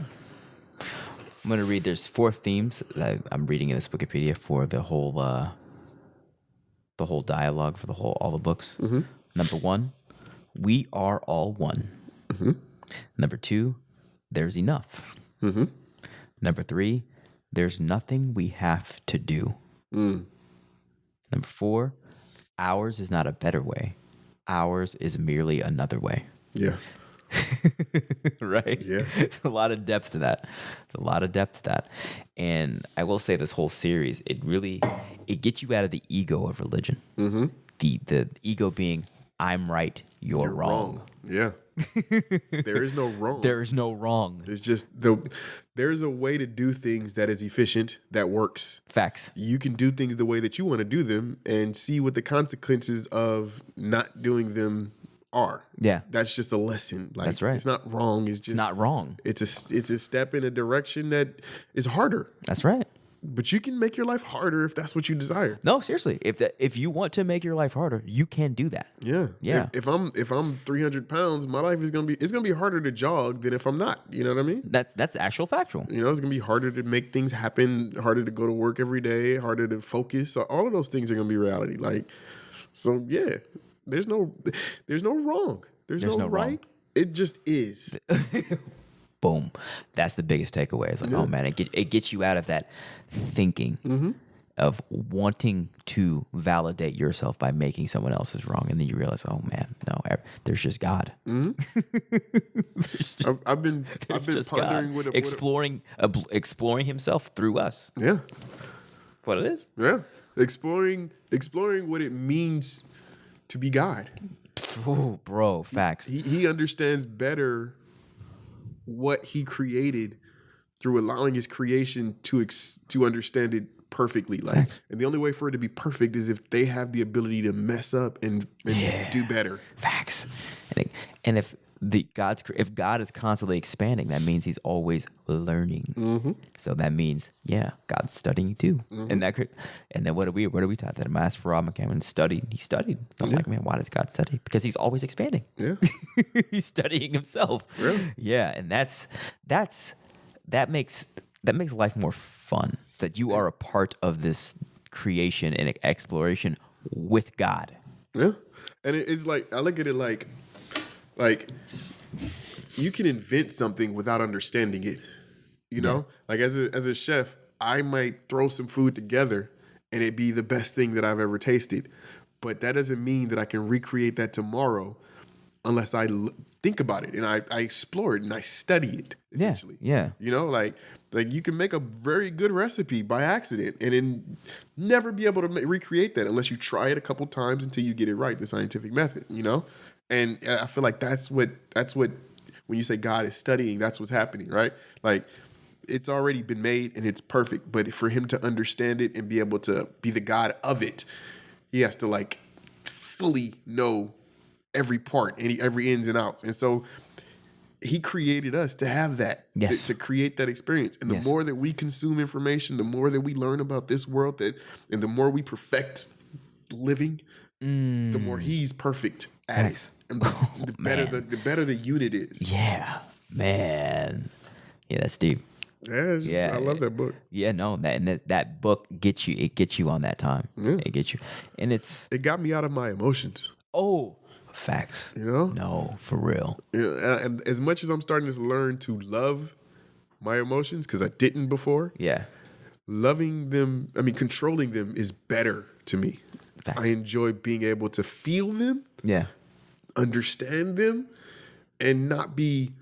I'm going to read, there's 4 themes that I'm reading in this Wikipedia for the whole dialogue for all the books. Mm-hmm. Number 1, we are all one. Mm-hmm. Number 2, there's enough. Mm-hmm. Number 3, there's nothing we have to do. Number 4, ours is not a better way. Ours is merely another way. Yeah. Right? Yeah. There's a lot of depth to that. And I will say this whole series, it gets you out of the ego of religion. Mm-hmm. The ego being, I'm right, you're wrong. Yeah. There is no wrong. There is no wrong. It's just there's a way to do things that is efficient, that works. Facts. You can do things the way that you want to do them and see what the consequences of not doing them are. Yeah. That's just a lesson. Like, That's right. It's not wrong. It's just Not wrong. It's a step in a direction that is harder. That's right. But you can make your life harder if that's what you desire. No, seriously. If you want to make your life harder, you can do that. Yeah. Yeah. If I'm 300 pounds, my life is gonna be harder to jog than if I'm not. You know what I mean? That's actual factual. It's gonna be harder to make things happen, harder to go to work every day, harder to focus. So all of those things are gonna be reality. So yeah, there's no wrong. There's no right. wrong. It just is. Boom. That's the biggest takeaway. It's like, oh man, it gets you out of that thinking of wanting to validate yourself by making someone else's wrong, and then you realize, oh man, no, there's just God. I've been Just pondering God. Exploring himself through us. Yeah. What it is. Yeah. Exploring what it means to be God. Oh, bro, facts. He understands better what he created through allowing his creation to understand it perfectly. And the only way for it to be perfect is if they have the ability to mess up and do better. Facts. And if God is constantly expanding, that means he's always learning. Mm-hmm. So that means, God's studying too. Mm-hmm. And then what are we taught? That Master Farah came and studied. He studied. I'm like, man, why does God study? Because he's always expanding. Yeah. He's studying himself. Really? Yeah. And that makes life more fun. That you are a part of this creation and exploration with God. Yeah. And it's like, I look at it like you can invent something without understanding it. You know, like as a chef, I might throw some food together and it be the best thing that I've ever tasted. But that doesn't mean that I can recreate that tomorrow unless I think about it and I explore it and I study it, essentially. Yeah. You know, like you can make a very good recipe by accident and then never be able to recreate that unless you try it a couple times until you get it right, the scientific method, you know? And I feel like that's what when you say God is studying, that's what's happening, right? Like, it's already been made and it's perfect, but for him to understand it and be able to be the God of it, he has to like fully know every part and every ins and outs. And so he created us to have that, to create that experience. And the more that we consume information, the more that we learn about this world, and the more we perfect living, the more he's perfect at it. And the better the unit is. Yeah, man. Yeah, that's deep. Yeah, I love that book. Yeah, no, that book gets you. It gets you on that time. Yeah. It gets you, and it got me out of my emotions. Oh, facts. You know, no, for real. Yeah, and as much as I'm starting to learn to love my emotions because I didn't before. Yeah, loving them. I mean, controlling them is better to me. Facts. I enjoy being able to feel them. Yeah, understand them, and not be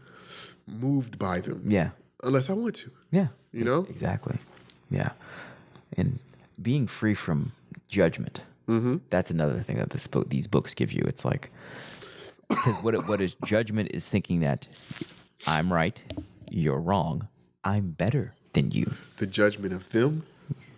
moved by them. Yeah. Unless I want to. Yeah. You know? Exactly. Yeah. And being free from judgment. That's another thing that these books give you. It's like, because what is judgment is thinking that I'm right, you're wrong, I'm better than you. The judgment of them,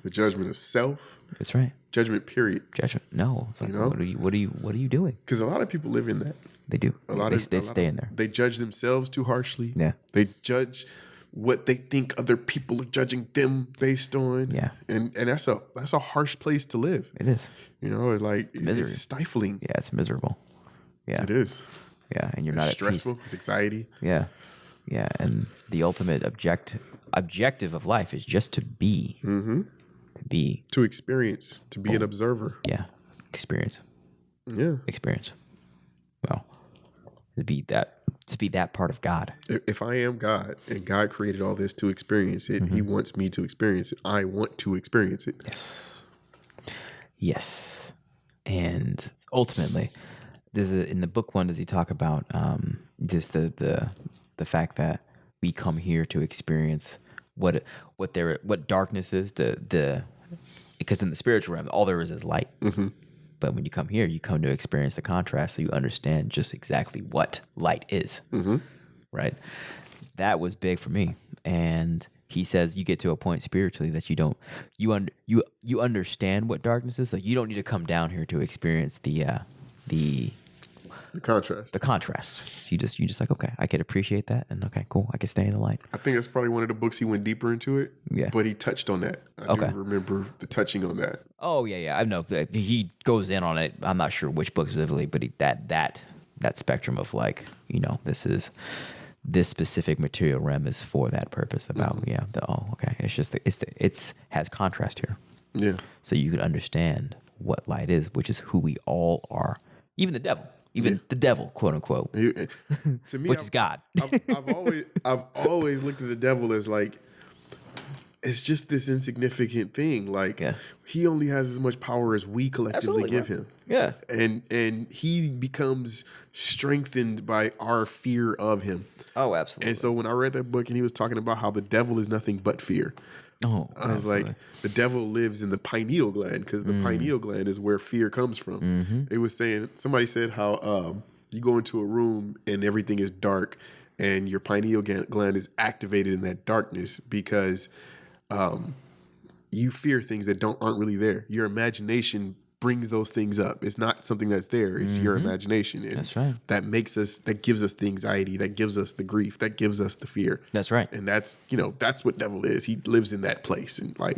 the judgment of self. That's right. Judgment, period. Judgment. No. It's like, you know? What are you doing? Because a lot of people live in that. They do. They stay in there. They judge themselves too harshly. Yeah. They judge what they think other people are judging them based on. Yeah. And that's a harsh place to live. It is. You know, it's stifling. Yeah, it's miserable. Yeah. It is. Yeah, and you're not stressful. At peace. It's anxiety. Yeah. Yeah, and the ultimate objective of life is just to be. Mm-hmm. To experience, to be an observer. Yeah. Experience. Yeah. Experience. Well, to be that part of God. If I am God and God created all this to experience it, he wants me to experience it. I want to experience it. Yes. And ultimately, in the book one, does he talk about just the fact that we come here to experience what darkness is, because in the spiritual realm, all there is light. But when you come here, you come to experience the contrast, so you understand just exactly what light is. Right? That was big for me. And he says you get to a point spiritually that you understand what darkness is, so you don't need to come down here to experience the contrast. The contrast. You just like, okay, I can appreciate that, and okay, cool, I can stay in the light. I think that's probably one of the books he went deeper into it. Yeah. But he touched on that. I do remember the touching on that. Oh yeah. I know that he goes in on it. I'm not sure which book specifically, but that spectrum of like, you know, this specific material realm is for that purpose about it's just it's has contrast here. Yeah. So you can understand what light is, which is who we all are. Even the devil. The devil, quote unquote, to me, which is God. I've always looked at the devil as like, it's just this insignificant thing. Like he only has as much power as we collectively give him. Yeah, and he becomes strengthened by our fear of him. Oh, absolutely. And so when I read that book and he was talking about how the devil is nothing but fear. Oh, I was like, the devil lives in the pineal gland because the pineal gland is where fear comes from. It was saying, somebody said how you go into a room and everything is dark and your pineal gland is activated in that darkness because you fear things that aren't really there. Your imagination brings those things up. It's not something that's there. It's your imagination. And that's right. That gives us the anxiety. That gives us the grief. That gives us the fear. That's right. And that's what devil is. He lives in that place. And like,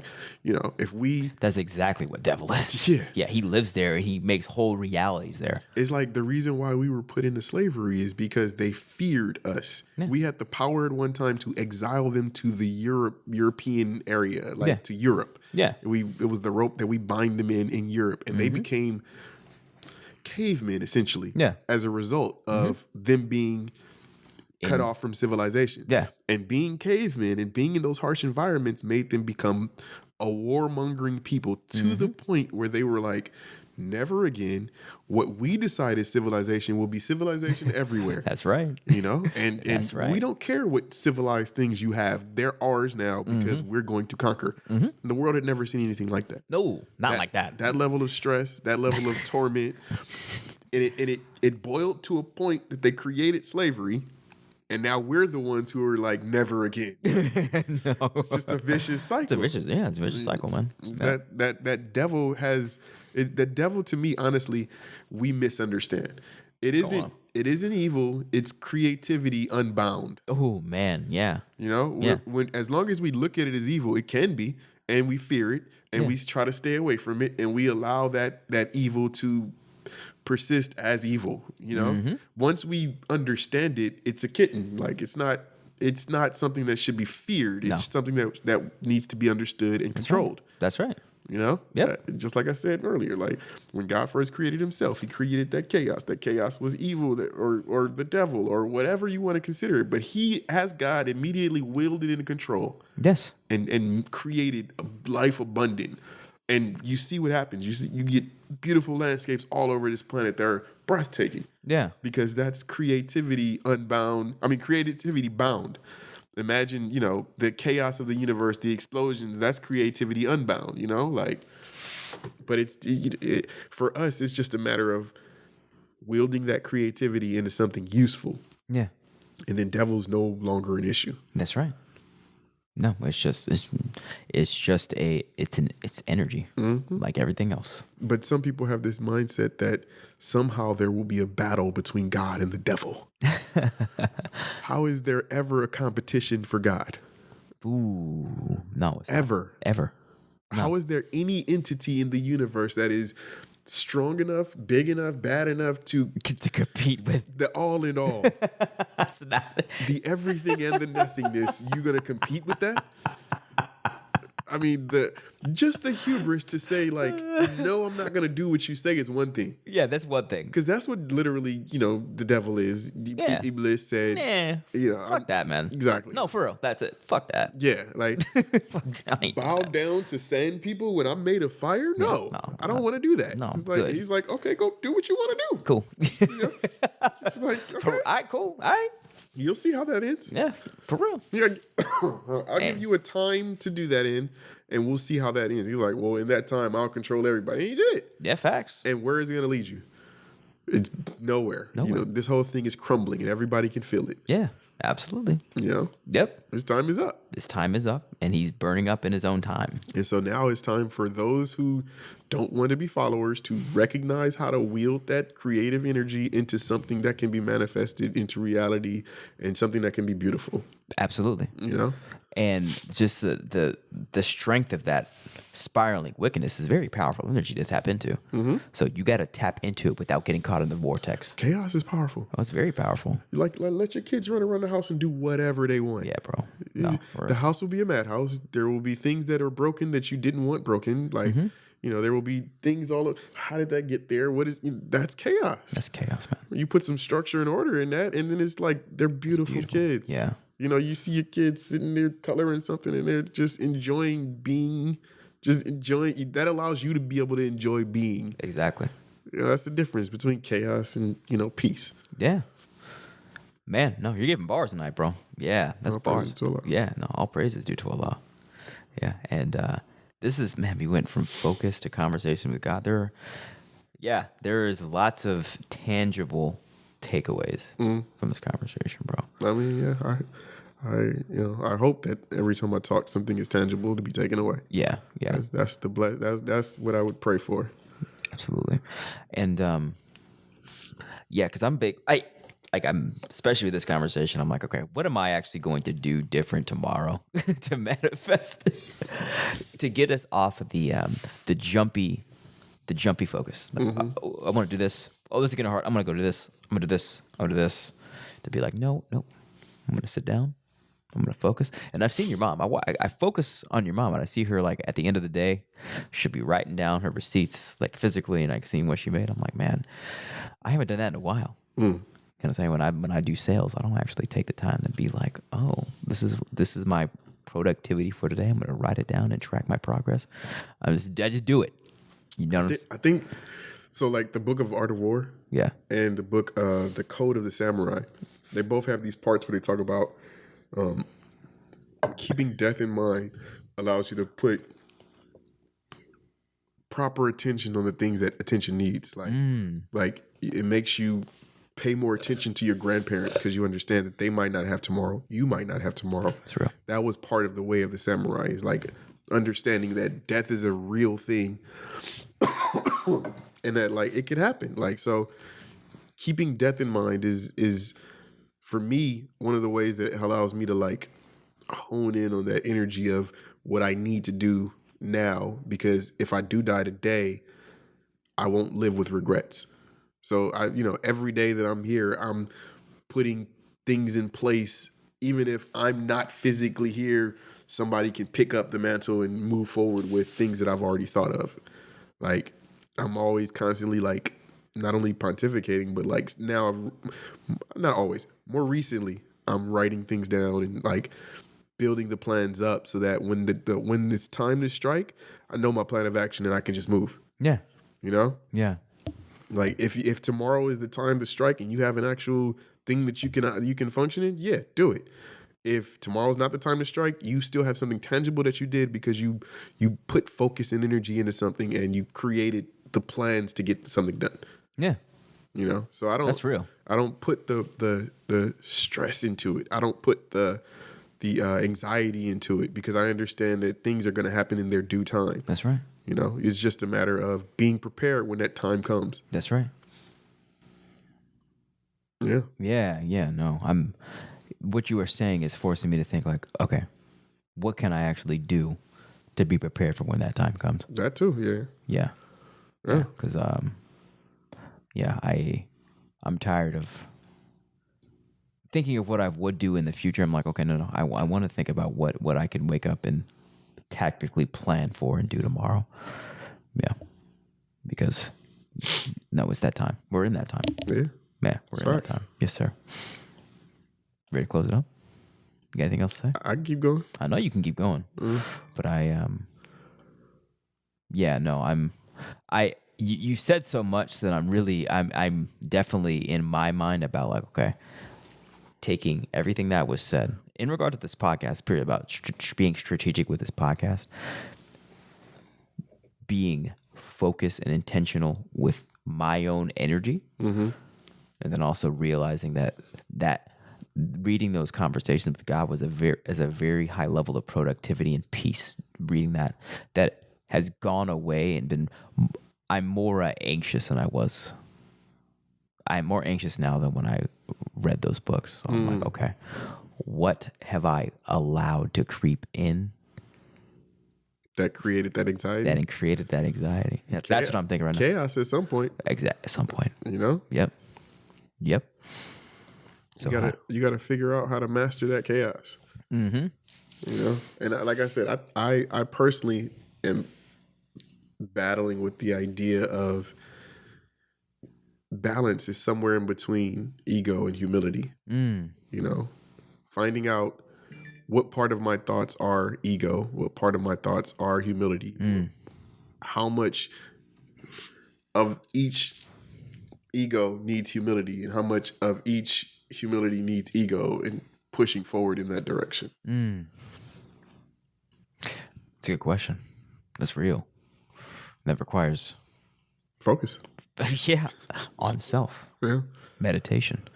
that's exactly what devil is. Yeah. Yeah. He lives there. He makes whole realities there. It's like the reason why we were put into slavery is because they feared us. Yeah. We had the power at one time to exile them to the European area, to Europe. Yeah. It was the rope that we bind them in Europe. And they became cavemen, essentially, as a result of them being cut off from civilization. Yeah. And being cavemen and being in those harsh environments made them become a warmongering people to the point where they were like, never again. What we decide is civilization will be civilization everywhere. That's right. You know, and That's right. we don't care what civilized things you have. They're ours now because we're going to conquer. And the world had never seen anything like that. No, not like that. That level of stress, that level of torment, and it boiled to a point that they created slavery. And now we're the ones who are like, never again. No. It's just a vicious cycle. It's a vicious cycle, man. That devil has the devil to me, honestly, we misunderstand. It isn't evil, it's creativity unbound. Oh man, yeah. You know, when as long as we look at it as evil, it can be, and we fear it, and we try to stay away from it, and we allow that evil to persist as evil. You know, once we understand it, it's a kitten. Like it's not something that should be feared. It's something that needs to be understood and controlled. That's right. You know, Yep. Just like I said earlier, like when God first created Himself, He created that chaos. That chaos was evil, or the devil, or whatever you want to consider it. But He, as God, immediately willed it into control. Yes. And created a life abundant. And you see what happens. You get beautiful landscapes all over this planet that are breathtaking. Yeah. Because that's creativity unbound. I mean, creativity bound. Imagine, you know, the chaos of the universe, the explosions, that's creativity unbound, you know? Like, but for us, it's just a matter of wielding that creativity into something useful. Yeah. And then devil's no longer an issue. That's right. No, it's energy, like everything else. But some people have this mindset that somehow there will be a battle between God and the devil. How is there ever a competition for God? Ooh, no, it's Ever. not. Ever. How is there any entity in the universe that is strong enough, big enough, bad enough to compete with the all in all? That's not. The everything and the nothingness, you gonna compete with that? I mean, just the hubris to say like, no, I'm not gonna do what you say is one thing. Yeah, that's one thing. Because that's what literally, you know, the devil is. Yeah. Iblis said, you know, Fuck that, man. Exactly. No, for real. That's it. Fuck that. Yeah, like I ain't bow doing that. down to sand people when I'm made of fire? No, I don't want to do that. No, it's like, good. he's like, okay, go do what you want to do. Cool. You know? It's like, okay, All right, cool. All right. you'll see how that ends. Yeah, for real. Yeah, I'll give you a time to do that in, and we'll see how that ends. He's like, well, in that time, I'll control everybody. And he did. Yeah, facts. And where is it going to lead you? It's nowhere. You know, this whole thing is crumbling, and everybody can feel it. Yeah, absolutely. You know? Yep. His time is up. His time is up, and he's burning up in his own time. And so now it's time for those who don't want to be followers to recognize how to wield that creative energy into something that can be manifested into reality and something that can be beautiful. Absolutely. You know? And just the strength of that spiraling wickedness is very powerful energy to tap into. So you got to tap into it without getting caught in the vortex. Chaos is powerful. Oh, it's very powerful. Like let your kids run around the house and do whatever they want. Yeah, bro. No, for The real. house will be a madhouse. There will be things that are broken that you didn't want broken. Like, you know, there will be things all. How did that get there? That's chaos. That's chaos, man. You put some structure and order in that, and then it's like they're beautiful kids. Yeah. You know, you see your kids sitting there coloring something, and they're just enjoying being. Just enjoying. That allows you to be able to enjoy being. Exactly. You know, that's the difference between chaos and, you know, peace. Yeah. Man, no, you're giving bars tonight, bro. Yeah, that's All bars. praises to Allah. Yeah, no, all praises due to Allah. Yeah, and this is, man, we went from focus to conversation with God. There is lots of tangible takeaways from this conversation, bro. I mean, yeah, I hope that every time I talk, something is tangible to be taken away. Yeah. That's that's what I would pray for. Absolutely. And yeah, because I'm big. I'm especially with this conversation. I'm like, okay, what am I actually going to do different tomorrow to manifest to get us off of the jumpy focus? Like, I want to do this. Oh, this is getting hard. I'm gonna go do this. I'm gonna do this. I'm gonna do this. To be like, no. I'm gonna sit down. I'm gonna focus. And I've seen your mom. I focus on your mom, and I see her like at the end of the day, she'll be writing down her receipts like physically, and like seeing what she made. I'm like, man, I haven't done that in a while. You know what I'm saying? When I do sales, I don't actually take the time to be like, oh, this is my productivity for today. I'm going to write it down and track my progress. I just do it. You know? I think so. Like the book of Art of War, Yeah. and the book The Code of the Samurai, they both have these parts where they talk about keeping death in mind allows you to put proper attention on the things that attention needs. Like it makes you pay more attention to your grandparents because you understand that they might not have tomorrow. You might not have tomorrow. That's real. That was part of the way of the samurai, is like understanding that death is a real thing and that like it could happen. Like, so keeping death in mind is for me one of the ways that allows me to like hone in on that energy of what I need to do now, because if I do die today, I won't live with regrets. So every day that I'm here, I'm putting things in place. Even if I'm not physically here, somebody can pick up the mantle and move forward with things that I've already thought of. Like, I'm always constantly like, not only pontificating, but like now, not always, more recently, I'm writing things down and like building the plans up so that when when it's time to strike, I know my plan of action and I can just move. Yeah. You know? Yeah. Like if tomorrow is the time to strike and you have an actual thing that you can function in, yeah, do it. If tomorrow's not the time to strike, you still have something tangible that you did because you put focus and energy into something and you created the plans to get something done. Yeah. You know? So I don't That's real. I don't put the stress into it. I don't put the anxiety into it because I understand that things are going to happen in their due time. That's right. You know, it's just a matter of being prepared when that time comes. That's right. Yeah. Yeah. No, what you are saying is forcing me to think like, okay, what can I actually do to be prepared for when that time comes? That too. Yeah. Yeah. Because, I'm tired of thinking of what I would do in the future. I'm like, okay, no. I want to think about what I can wake up and tactically plan for and do tomorrow. Yeah. Because, no, it's that time. We're in that time. Yeah. Yeah, we're in that time. Yes, sir. Ready to close it up? You got anything else to say? I can keep going. I know you can keep going, but you said so much that I'm definitely in my mind about like, okay, taking everything that was said in regard to this podcast, period, about being strategic with this podcast, being focused and intentional with my own energy, and then also realizing that reading those conversations with God was a very high level of productivity and peace. Reading that has gone away and I'm more anxious than I was. I'm more anxious now than when I read those books. So I'm like, okay, what have I allowed to creep in that created that anxiety? That created that anxiety. Yeah, that's what I'm thinking right now. Chaos at some point. Exactly, at some point. You know? Yep. So you gotta figure out how to master that chaos. Mm-hmm. You know? And like I said, I personally am battling with the idea of balance is somewhere in between ego and humility. You know? Finding out what part of my thoughts are ego, what part of my thoughts are humility, how much of each ego needs humility and how much of each humility needs ego, and pushing forward in that direction. It's a good question. That's real. That requires focus. Yeah, on self. Yeah, meditation.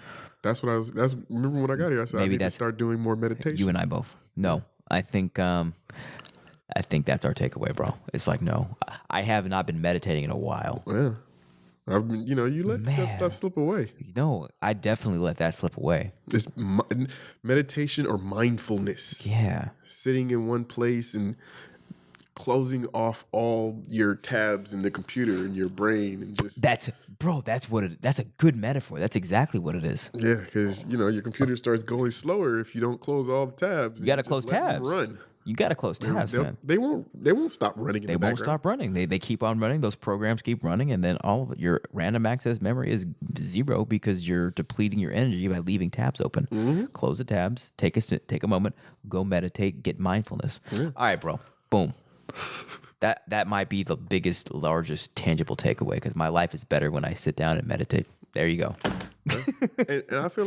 Remember when I got here, I said maybe I need to start doing more meditation. You and I both. No, I think that's our takeaway, bro. It's like, no, I have not been meditating in a while. Yeah. I've been, you let that stuff slip away. No, I definitely let that slip away. It's meditation or mindfulness. Yeah. Sitting in one place and closing off all your tabs in the computer and your brain and just... That's a good metaphor. That's exactly what it is. Yeah, because, your computer starts going slower if you don't close all the tabs. You got to close tabs. Run. You got to close tabs, man. They won't stop running in They the won't background. stop running. They keep on running. Those programs keep running, and then all of your random access memory is zero because you're depleting your energy by leaving tabs open. Mm-hmm. Close the tabs. Take a moment. Go meditate. Get mindfulness. All right, bro. Boom. That might be the biggest, largest tangible takeaway because my life is better when I sit down and meditate. There you go. and I feel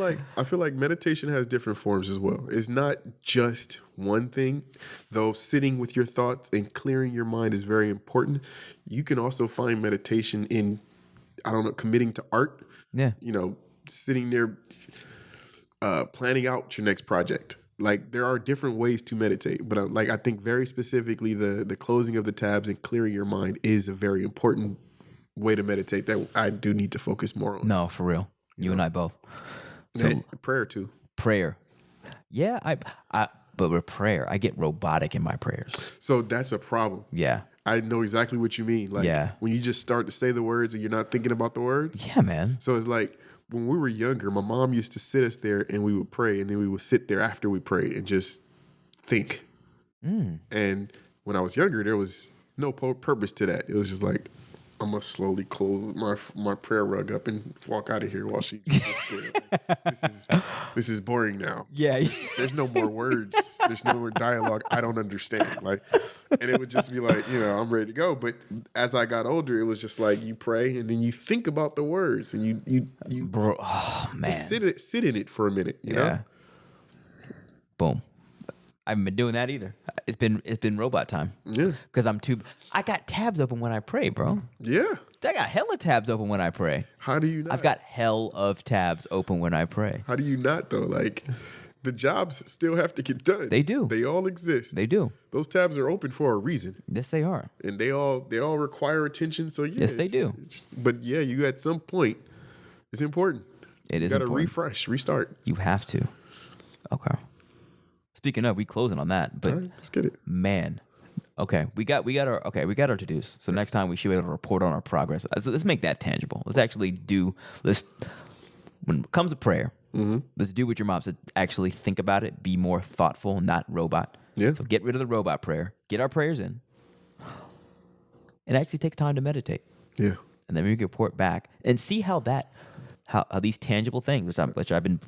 like meditation has different forms as well. It's not just one thing, though. Sitting with your thoughts and clearing your mind is very important. You can also find meditation in, committing to art. Yeah. Sitting there, planning out your next project. Like there are different ways to meditate, but I think very specifically the closing of the tabs and clearing your mind is a very important way to meditate that I do need to focus more on. No, for real. You and I both. So And prayer too. prayer. Yeah, but with prayer, I get robotic in my prayers. So that's a problem. Yeah. I know exactly what you mean. Like when you just start to say the words and you're not thinking about the words. Yeah, man. So it's like when we were younger, my mom used to sit us there and we would pray, and then we would sit there after we prayed and just think. And when I was younger, there was no purpose to that. It was just like, I'm gonna slowly close my prayer rug up and walk out of here while she just sits there. Like, this is boring now. Yeah. There's no more words. There's no more dialogue. I don't understand. Like, and it would just be like, I'm ready to go. But as I got older, it was just like you pray and then you think about the words and you Bro, oh man. just sit in it for a minute. You know? Boom. I haven't been doing that either. It's been robot time. Yeah. Because I got tabs open when I pray, bro. Yeah. I got hella tabs open when I pray. How do you not? I've got hell of tabs open when I pray. How do you not though? Like, the jobs still have to get done. They do. They all exist. They do. Those tabs are open for a reason. Yes, they are. And they all require attention. So yeah. Yes, they do. But yeah, you at some point, it's important. It is You got to important. refresh, restart. You have to. Okay. Speaking of, we closing on that, but All right, let's get it. man, okay, we got our to-dos. So next time we should be able to report on our progress. So let's make that tangible. Let's actually when it comes to prayer, let's do what your mom said. Actually think about it. Be more thoughtful, not robot. Yeah. So get rid of the robot prayer. Get our prayers in. It actually takes time to meditate. Yeah. And then we can report back and see how these tangible things, which I've been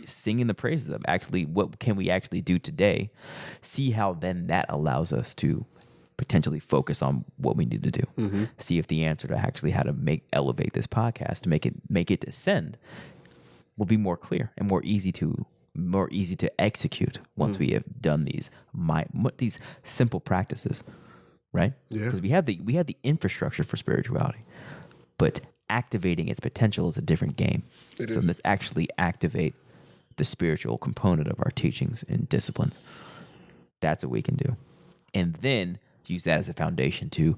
singing the praises of, actually, what can we actually do today? See how then that allows us to potentially focus on what we need to do. See if the answer to actually how to elevate this podcast to make it ascend will be more clear and more easy to execute once we have done these simple practices, right? Yeah. Because we have the infrastructure for spirituality, but activating its potential is a different game. So let's actually activate the spiritual component of our teachings and disciplines. That's what we can do. And then use that as a foundation to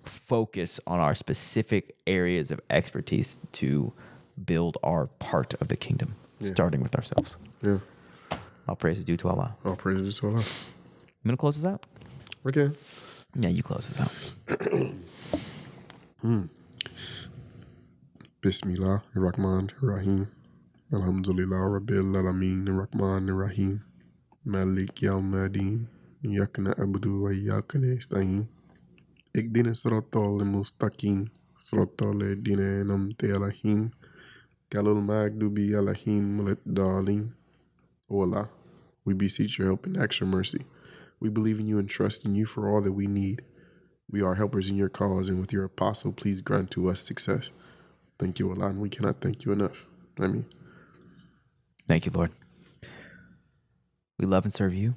focus on our specific areas of expertise to build our part of the kingdom, starting with ourselves. Yeah. All praise is due to Allah. All praises to Allah. You going to close this out? Okay. Yeah, you close this out. Bismillah ar-Rahman ar-Rahim. Alhamdulillah Rabbil Alameen ar-Rahman ar-Rahim. Malik Yawmadeen. Iyyaka na'budu wa iyyaka nasta'in. Ihdina siratal mustaqim. Siratal ladina an'amta alaihim. Ghayril maghdubi alaihim waladdallin. O Allah, we beseech your help and extra mercy. We believe in you and trust in you for all that we need. We are helpers in your cause, and with your apostle, please grant to us success. Thank you, Allah, and we cannot thank you enough. Amin. Thank you, Lord. We love and serve you.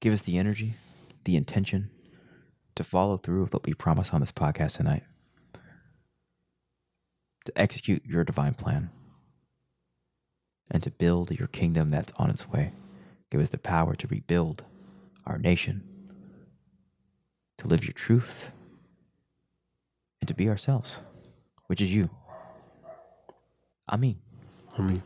Give us the energy, the intention to follow through with what we promise on this podcast tonight, to execute your divine plan, and to build your kingdom that's on its way. Give us the power to rebuild our nation, to live your truth, and to be ourselves, which is you. Amin. Amin.